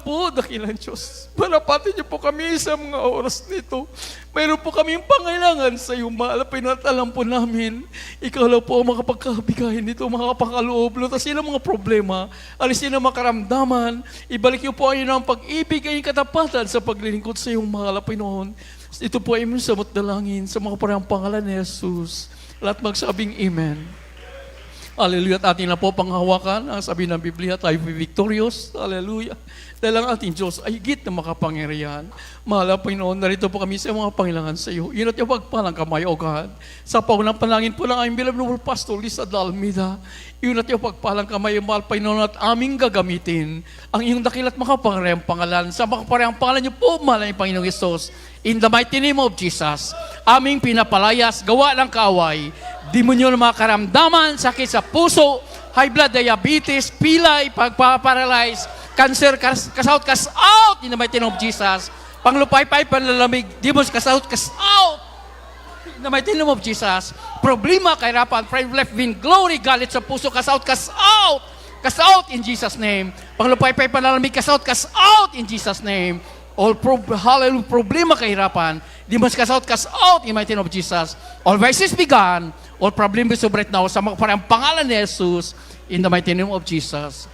S5: po, dakilang Diyos. Parapatin niyo po kami sa mga oras nito. Mayroon po kami yung pangailangan sa iyo, mahal na Panginoon, at alam po namin, ikaw lang po ang makapagkabigahin nito, makapakaloob, lutas yun ang mga problema, alisin ang makaramdaman, ibalik niyo po ang pag-ibig, ang katapatan sa paglilingkod sa iyong mahal na Panginoon. Ito po ay mong samot dalangin sa mga parang pangalan ni Jesus. Lahat magsabing Amen. Hallelujah. At ating na po panghawakan ang sabi ng Biblia, tayo victorious. Hallelujah. Dahil ang ating Diyos ay higit na makapangyarihan. Mahal na Panginoon, narito po kami sa mga pangailangan sa iyo. Yun at yung pagpalang kamay, O God. Sa paunang panalangin po ng aming beloved pastor, Lisa Dalmida. Yun at yung pagpalang kamay, mahal Panginoon, at aming gagamitin ang iyong dakilat makapangyarihang pangalan. Sa makapangyarihang pangalan niyo po, mahal na Panginoong Hesus. In the mighty name of Jesus, aming pinapalayas, gawa ng kaaway, demonyo ng mga karamdaman, sakit sa puso, high blood diabetes, pilay, pagpaparalyze, cancer, out, cast out in the mighty name of Jesus. Panglupay-pay, panlalamig, demons, cast out in the mighty name of Jesus. Problema, kahirapan, pride, left, wind, glory, galit sa puso, cast out in Jesus' name. Panglupay-pay, panlalamig, cast out in Jesus' name. All hallelujah, problema, kahirapan, demons, cast out in the mighty name of Jesus. All vices be gone, all problems of right now, sa parang pangalan ni Jesus, in the mighty name of Jesus.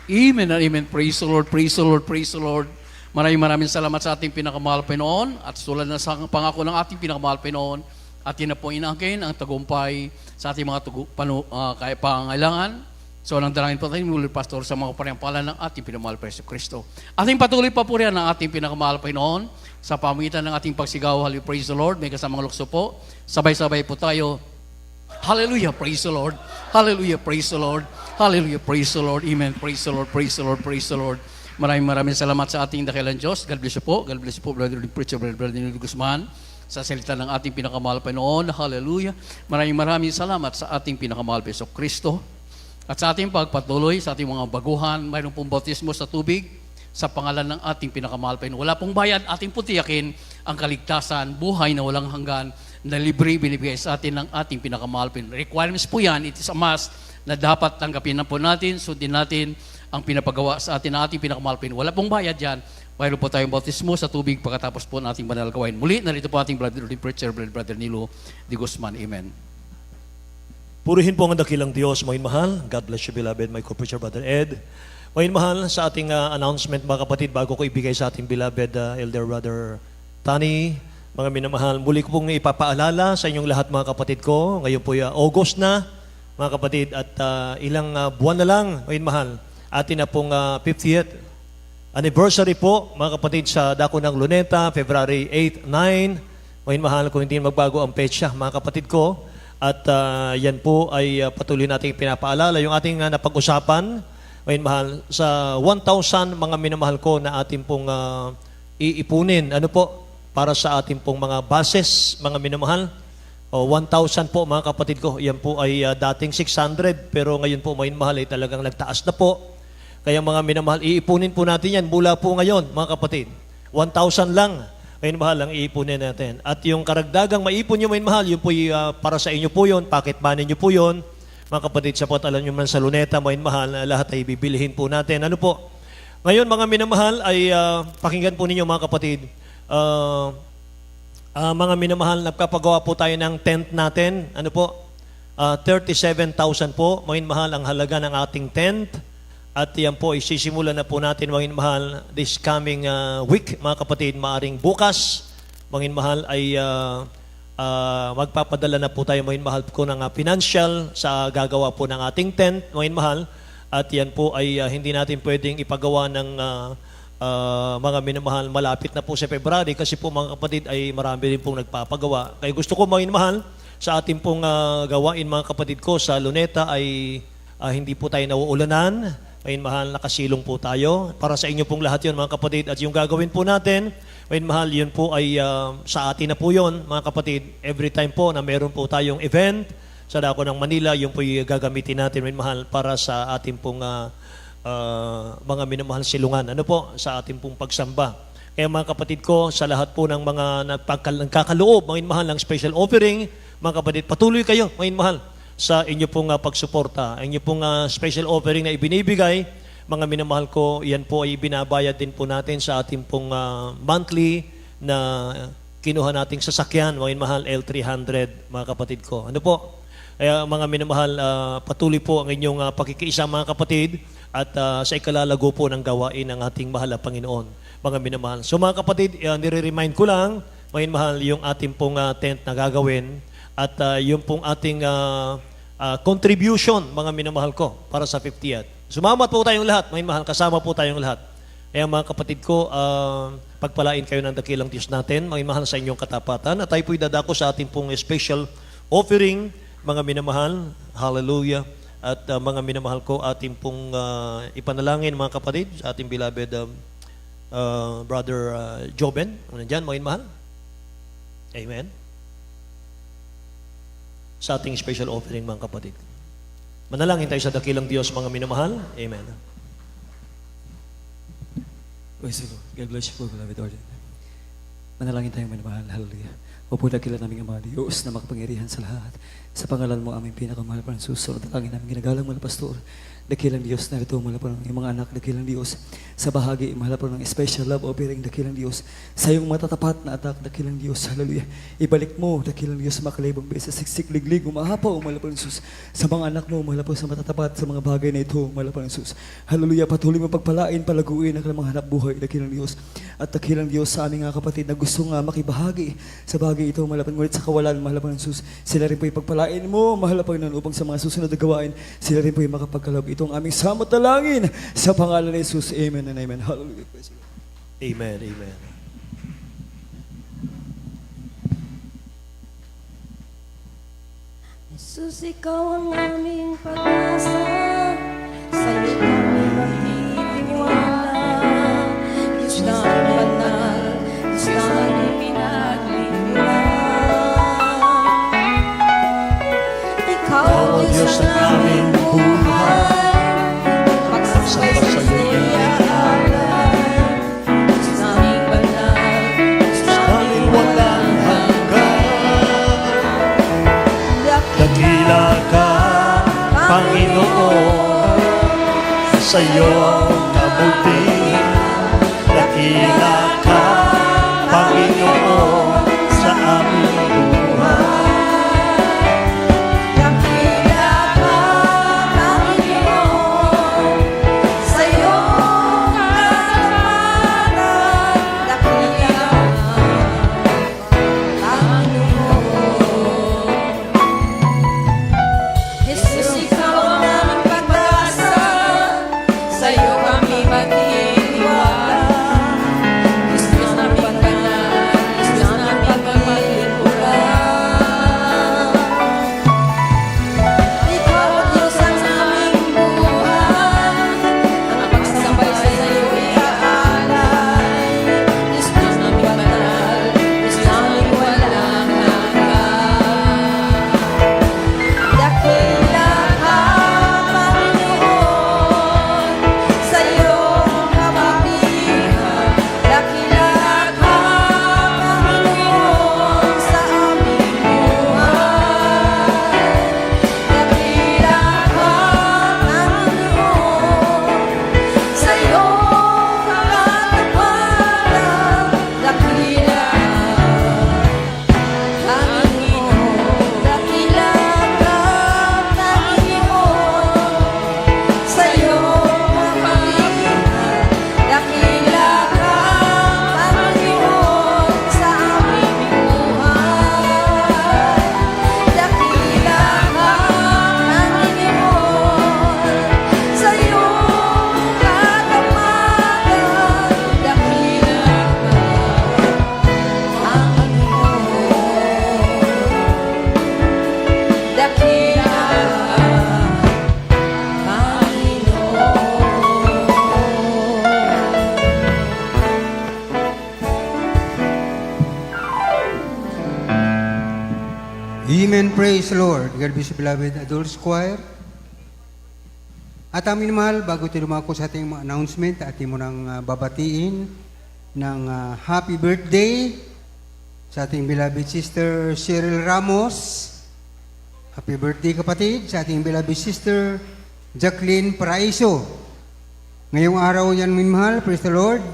S5: Amen and amen. Praise the Lord, praise the Lord, praise the Lord. Maraming salamat sa ating pinakamahal Panginoon at tulad na sa pangako ng ating pinakamahal Panginoon at yun na po inaangkin ang tagumpay sa ating mga pangailangan. So, nang dalangin po tayo muli, Pastor, sa mga panampalan ng ating pinamahal pa Yesu Kristo. Ating patuloy pa po rin ang ating pinakamahal Panginoon sa pamagitan ng ating pagsigaw. Hallelujah, praise the Lord. May kasamang lukso po. Sabay-sabay po tayo. Hallelujah, praise the Lord. Hallelujah, praise the Lord. Hallelujah, praise the Lord. Amen, praise the Lord, praise the Lord, praise the Lord. Maraming salamat sa ating dakilang Diyos. God bless you po. God bless you po, Brother Preacher, Brother Nilo Guzman, sa salita ng ating pinakamahal Panginoon. Hallelujah. Maraming salamat sa ating pinakamahal Yesu Kristo. At sa ating pagpatuloy, sa ating mga baguhan, mayroon pong bautismo sa tubig sa pangalan ng ating pinakamahal Panginoon. Wala pong bayad, ating po tiyakin ang kaligtasan, buhay na walang hanggan, na libre binibigay sa atin ng ating pinakamahal Panginoon. Requirements po yan, it is a must na dapat tanggapin na po natin, sundin natin ang pinapagawa sa atin ng ating pinakamahal Panginoon. Wala pong bayad yan. Mayroon po tayong bautismo sa tubig pagkatapos po ng ating banal gawain. Muli, narito po ating brother, preacher, Brother Nilo de Guzman. Amen.
S1: Purihin po ang dakilang Diyos, mga mahal. God bless you, beloved, my co-preacher, Brother Ed. Mga mahal, sa ating announcement, mga kapatid, bago ko ibigay sa ating beloved Elder Brother Tani, mga minamahal, muli ko pong ipapaalala sa inyong lahat, mga kapatid ko. Ngayon po August na, mga kapatid, at ilang buwan na lang, mga mahal, atin na pong 50th anniversary po, mga kapatid, sa Dako ng Luneta, February 8, 9. Mga mahal, kung hindi magbago ang petsa, mga kapatid ko. At yan po ay patuloy nating pinapaalala. Yung ating napag-usapan, ngayon mahal, sa 1,000 mga minamahal ko na ating pong iipunin. Ano po? Para sa ating pong mga bases, mga minamahal. O 1,000 po mga kapatid ko. Yan po ay dating 600. Pero ngayon po, ngayon mahal, ay talagang nagtaas na po. Kaya mga minamahal, iipunin po natin yan mula po ngayon, mga kapatid. 1,000 lang. Ngayon mahal ang iipunin natin. At yung karagdagang maipon nyo, ngayon mahal, yun po para sa inyo po yun, pocket money nyo po yun. Mga kapatid, sapot alam nyo man sa Luneta, ngayon mahal, lahat ay bibilihin po natin. Ano po? Ngayon mga minamahal ay pakinggan po ninyo mga kapatid. Mga minamahal, nagpapagawa po tayo ng tent natin. Ano po? 37,000 po. Ngayon mahal ang halaga ng ating tent. At yan po, isisimulan na po natin, mga mahal, this coming week, mga kapatid, maaring bukas, mga mahal, ay magpapadala na po tayo, mga mahal, ko ng financial sa gagawa po ng ating tent, mga mahal. At yan po ay hindi natin pwedeng ipagawa ng mga minamahal, malapit na po sa February, kasi po mga kapatid ay marami rin pong nagpapagawa. Kaya gusto ko, mga mahal, sa ating pong gawain, mga kapatid ko, sa Luneta ay hindi po tayo nauulanan. Ngayon mahal, nakasilong po tayo. Para sa inyo pong lahat yun, mga kapatid. At yung gagawin po natin, ngayon mahal, yun po ay sa atin na po yun, mga kapatid. Every time po na meron po tayong event sa Dako ng Manila, yun po yung gagamitin natin, ngayon mahal, para sa ating pong mga minamahal silungan. Ano po? Sa ating pong pagsamba. Kaya mga kapatid ko, sa lahat po ng mga nagkakaloob, ngayon mahal, ng special offering, mga kapatid, patuloy kayo, ngayon mahal, sa inyo pong pagsuporta. Ang inyo pong special offering na ibinibigay, mga minamahal ko, yan po ay binabayad din po natin sa ating pong monthly na kinuha nating sasakyan, mga minamahal, L300, mga kapatid ko. Ano po? Kaya mga minamahal, patuloy po ang inyong pakikiisa, mga kapatid, at sa ikalalago po ng gawain ng ating mahal na Panginoon, mga minamahal. So mga kapatid, nire-remind ko lang, mga minamahal, yung ating pong tent na gagawin, at yung pong ating contribution, mga minamahal ko, para sa 50th. Sumamat po tayong lahat, mga mahal, kasama po tayong lahat. Kaya mga kapatid ko, pagpalain kayo ng dakilang Diyos natin, mga mahal sa inyong katapatan, at tayo po'y dadako sa ating pong special offering, mga minamahal, hallelujah, at mga minamahal ko, ating pong ipanalangin, mga kapatid, sa ating beloved Brother Joben, nandyan, mga mahal. Amen. Sa ating special offering, mga kapatid. Manalangin tayo sa dakilang Diyos, mga minamahal. Amen.
S3: Praise the Lord. God bless you po, beloved Lord. Manalangin tayo, minamahal. Hallelujah. O po dakilan naming Ama, Diyos na makapangyarihan sa lahat. Sa pangalan mo, aming pinakamahal pa ng susunod. Dalangin namin ginagalang mga pastor. Dakilang Diyos, narito mula po ng iyong mga anak, dakilang Diyos, sa bahagi, mahal po ng special love offering, dakilang Diyos, sa iyong matatapat na atak, dakilang Diyos, hallelujah. Ibalik mo, dakilang Diyos, makalibang beses, siksik, liglig, umahapaw, mahal po ng Sus, sa mga anak mo, mahal po sa matatapat, sa mga bagay na ito, mahal po ng Sus, hallelujah, patuloy mo pagpalain, palaguin, ang mga hanap buhay, dakilang Diyos, at dakilang Diyos sa aming mga kapatid na gusto nga makibahagi sa bagay ito, mahal po, ngunit sa kawalan, mahal po ng Sus, sila rin po ipagpalain mo, mahal po ng upang sa mga susunod na gawain, sila rin po yung makapagkaloob itong aming samot na langin sa pangalan ni Jesus. Amen and amen. Hallelujah.
S1: Amen, amen.
S6: Jesus, ikaw ang aming pag-asa, sa'yo kami magtitiwala. Diyos na ang banal, Diyos na ang pinaglingkuran. Ikaw ang Diyos ng aming buhay.
S1: sa iyong kabutihan. Dakila ka, Panginoon, sa aming buhay.
S6: Dakila ka, Panginoon, sa iyong katapatan. Dakila ka, Panginoon. Jesus, ikaw ang aming pag-asa, sa iyo kami magtitiwala. Diyos naming banal, Diyos naming pagpapalikuran. Ikaw ang Diyos ang aming buhay, ang pagsambay sa iyo iaalay. Diyos naming banal, Diyos naming walang hanggan. Dakila ka, Panginoon, sa iyong kabutihan. Dakila ka, Panginoon, sa aming buhay. Dakila ka, Panginoon, sa iyong katapatan. Dakila Panginoon, dakila ka, Panginoon, sa iyong kabutihan. Dakila ka, Panginoon, sa aming buhay. Dakila ka, Panginoon, sa iyong katapatan. Dakila ka, Panginoon. Dakila
S4: Amen. Praise the Lord. God bless you, beloved Adults Choir. At amin mahal, bago tayo lumako sa ating mga announcement, atin mo nang babatiin ng happy birthday sa ating beloved sister Cheryl Ramos. Happy birthday kapatid sa ating beloved sister Jacqueline Paraiso. Ngayong araw yan minmahal, praise the Lord.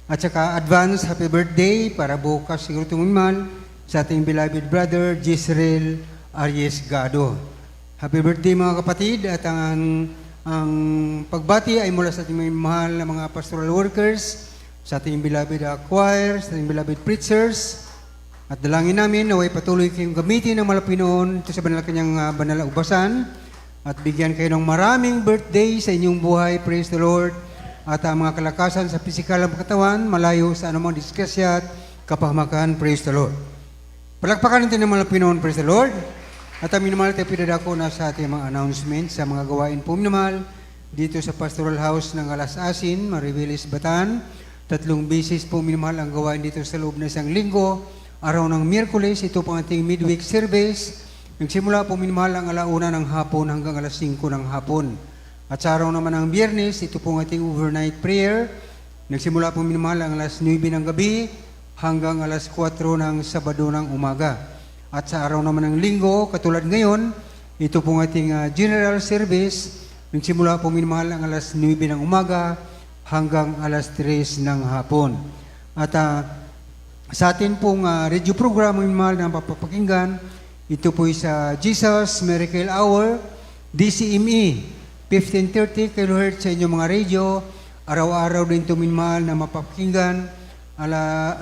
S4: At saka advance happy birthday para bukas siguro itong minmahal sa ating beloved brother Jisrael Aries Gado. Happy birthday mga kapatid at ang pagbati ay mula sa ating mga mahal na mga pastoral workers, sa ating beloved choir, sa ating beloved preachers. At dalangin namin naway patuloy kayong gamitin ng malapinoon ito sa banal kanyang banal na ubasan at bigyan kayo ng maraming birthday sa inyong buhay. Praise the Lord. At ang mga kalakasan sa pisikal ng katawan, malayo sa anumang disgrasya at kapahamakan. Praise the Lord. Palakpakan natin ng malapinoon. Praise the Lord. At amin naman tayo pinadako na sa ating mga announcements sa mga gawain po minamahal dito sa Pastoral House ng Alas Asin, Maribeles, Bataan. 3 beses po minamahal ang gawain dito sa loob na isang linggo. Araw ng Miyerkules, ito po ang ating midweek service. Nagsimula po minamahal ang 1:00 ng hapon hanggang 5:00 ng hapon. At sa araw naman ng Biyernes, ito po ang ating overnight prayer. Nagsimula po minamahal ang 9:00 ng gabi hanggang 4:00 ng Sabado ng umaga. At sa araw naman ng Linggo, katulad ngayon, ito po ang ating general service. Nagsimula po minamahal ang 9:00 ng umaga hanggang 3:00 ng hapon. At sa atin pong radio program minamahal na papapakinggan, ito po sa Jesus Miracle Hour, DCME, 1530 kHz sa inyong mga radio. Araw-araw din ito minamahal na mapapakinggan.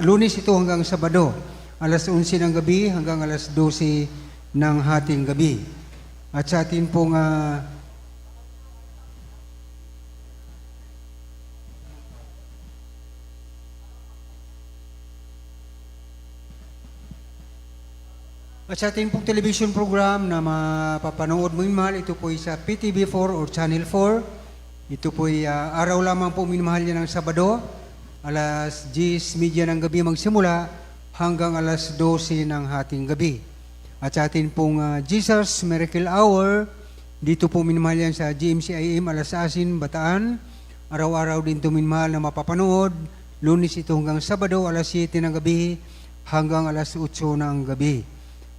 S4: Lunes ito hanggang Sabado, 11:00 ng gabi hanggang 12:00 ng hating gabi. At sa atin pong television program na mapapanood mo minamahal, ito po sa PTV4 or Channel 4. Ito po araw lamang po minamahal yan ng Sabado, 10:30 ng gabi magsimula hanggang 12:00 ng hating gabi. At sa atin pong Jesus Miracle Hour, dito po minamahal yan sa GMCIM Alas Asin, Bataan. Araw-araw din ito minamahal na mapapanood. Lunes ito hanggang Sabado, 7:00 ng gabi hanggang 8:00 ng gabi.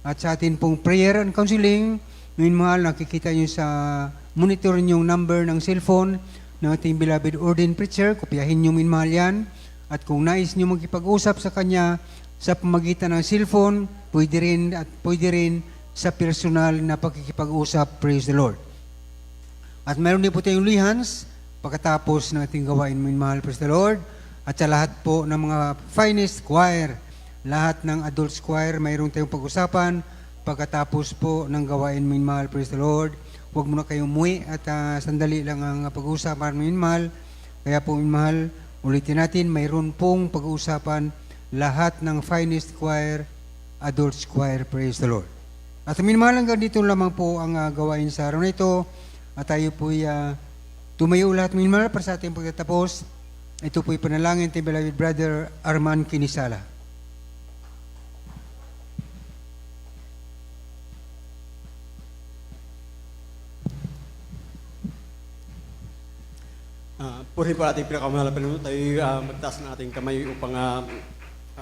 S4: At sa atin pong prayer and counseling, minamahal nakikita nyo sa monitorin yung number ng cellphone ng ating beloved ordained preacher, kopyahin nyo minmahal yan. At kung nais nyo magkipag-usap sa kanya sa pamagitan ng cellphone, pwede rin sa personal na pakikipag-usap. Praise the Lord. At mayroon din po tayong lihans pagkatapos ng ating gawain minmahal. Praise the Lord. At sa lahat po ng mga finest choir, lahat ng adults choir, mayroon tayong pag-usapan pagkatapos po ng gawain minmahal. Praise the Lord. Huwag muna kayong umuwi at sandali lang ang pag-uusapan minmahal. Kaya po minmahal, ulitin natin, mayroon pong pag-uusapan lahat ng finest choir, adults choir. Praise the Lord. At minmahal, hanggang dito lamang po ang gawain sa araw na ito. At tayo po'y tumayo lahat minmahal para sa ating pagtatapos. Ito po'y panalangin tayo beloved brother Arman Kinisala.
S7: Purihin po natin pinakamahal na Panginoon. Tayo magtaas ng ating kamay upang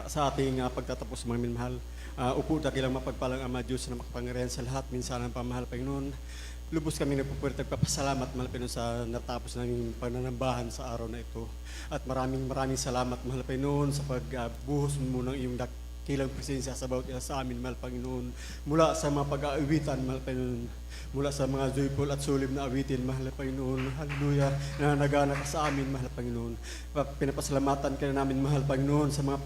S7: sa ating pagtatapos mga minmahal. Upo dakilang mapagpalang Ama Diyos na makapangyarihan sa lahat. Minsan ang pamahal Panginoon. Lubos kami nagpupulit nagpapasalamat mahal Panginoon sa natapos naming pananambahan sa araw na ito. At maraming salamat mahal Panginoon sa pagbuhos mo ng iyong dakilang presensya sa bawat isa sa amin mahal Panginoon. Mula sa mga pag-aawitan mahal Panginoon. Mula sa mga joyful at sulim na awitin, mahal na Panginoon, hallelujah, na nagana ka sa amin, mahal na Panginoon. Pinapasalamatan ka na namin, mahal Panginoon, sa mga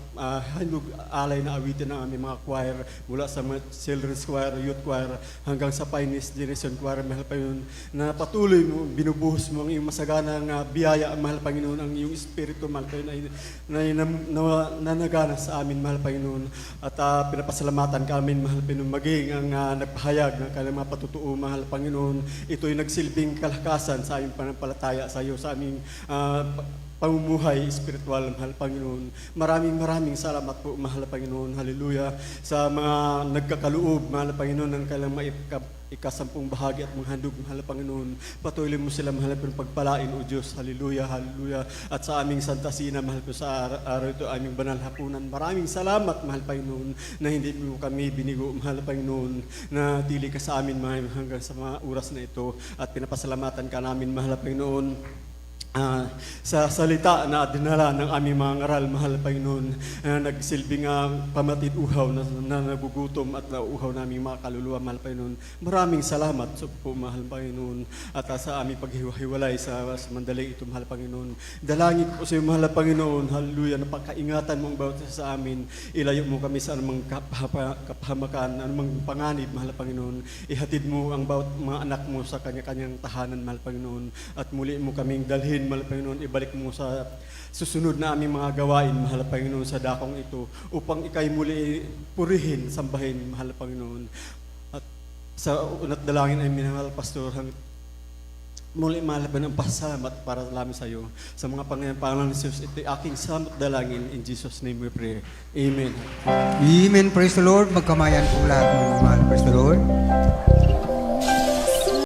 S7: handog alay na awitin ng aming mga choir, mula sa mga children's choir, youth choir, hanggang sa finest generation choir, mahal Panginoon, na patuloy mo, binubuhos mo ang iyong masaganang biyaya, mahal Panginoon, ang iyong espiritu, mahal Panginoon, na nagana sa amin, mahal Panginoon. At pinapasalamatan ka namin, mahal Panginoon, maging ang nagpahayag ng kanilang mga patutuo, mahal Panginoon, ito'y nagsilbing kalakasan sa aming panampalataya sa iyo, sa aming pamumuhay espiritual, mahal Panginoon. Maraming salamat po, mahal Panginoon. Hallelujah. Sa mga nagkakaloob, mahal Panginoon, ng kailang ikasampung bahagi at manghandog, mahal Panginoon. Patuloy mo sila, mahal Panginoon, pagpalain, O Diyos. Hallelujah, hallelujah. At sa aming Santa Sina, mahal ko sa araw ito, aming banal hapunan. Maraming salamat, mahal Panginoon, na hindi mo kami binigo, mahal Panginoon, na tili ka sa amin, mahal, hanggang sa mga oras na ito. At pinapasalamatan ka namin, mahal Panginoon, sa salita na dinala ng aming mga ngaral, mahal Panginoon, nagsilbing pamatid uhaw na nagugutom at nauuhaw naming mga kaluluwa, mahal Panginoon. Maraming salamat po, mahal Panginoon, at sa aming paghiwalay sa mandaling ito, mahal Panginoon. Dalangin po sa iyo, mahal Panginoon, hallelujah, na pagkaingatan mo ang bawat isa sa amin. Ilayo mo kami sa anumang kapahamakan, anumang panganib, mahal Panginoon. Ihatid mo ang bawat mga anak mo sa kanya-kanyang tahanan, mahal Panginoon, at muli mo kaming dalhin, mahal Panginoon, ibalik mo sa susunod na aming mga gawain, mahal Panginoon, sa dakong ito, upang ikay muli purihin, sambahin, mahal Panginoon. At sa unat dalangin ay minahal Pastor, muli mahal Panginoon, pasalamat para namin sa iyo. Sa mga pangalan ng Jesus, ito aking samot dalangin. In Jesus' name we pray. Amen.
S4: Amen. Praise the Lord. Magkamayan po lahat ng mahal. Praise the Lord.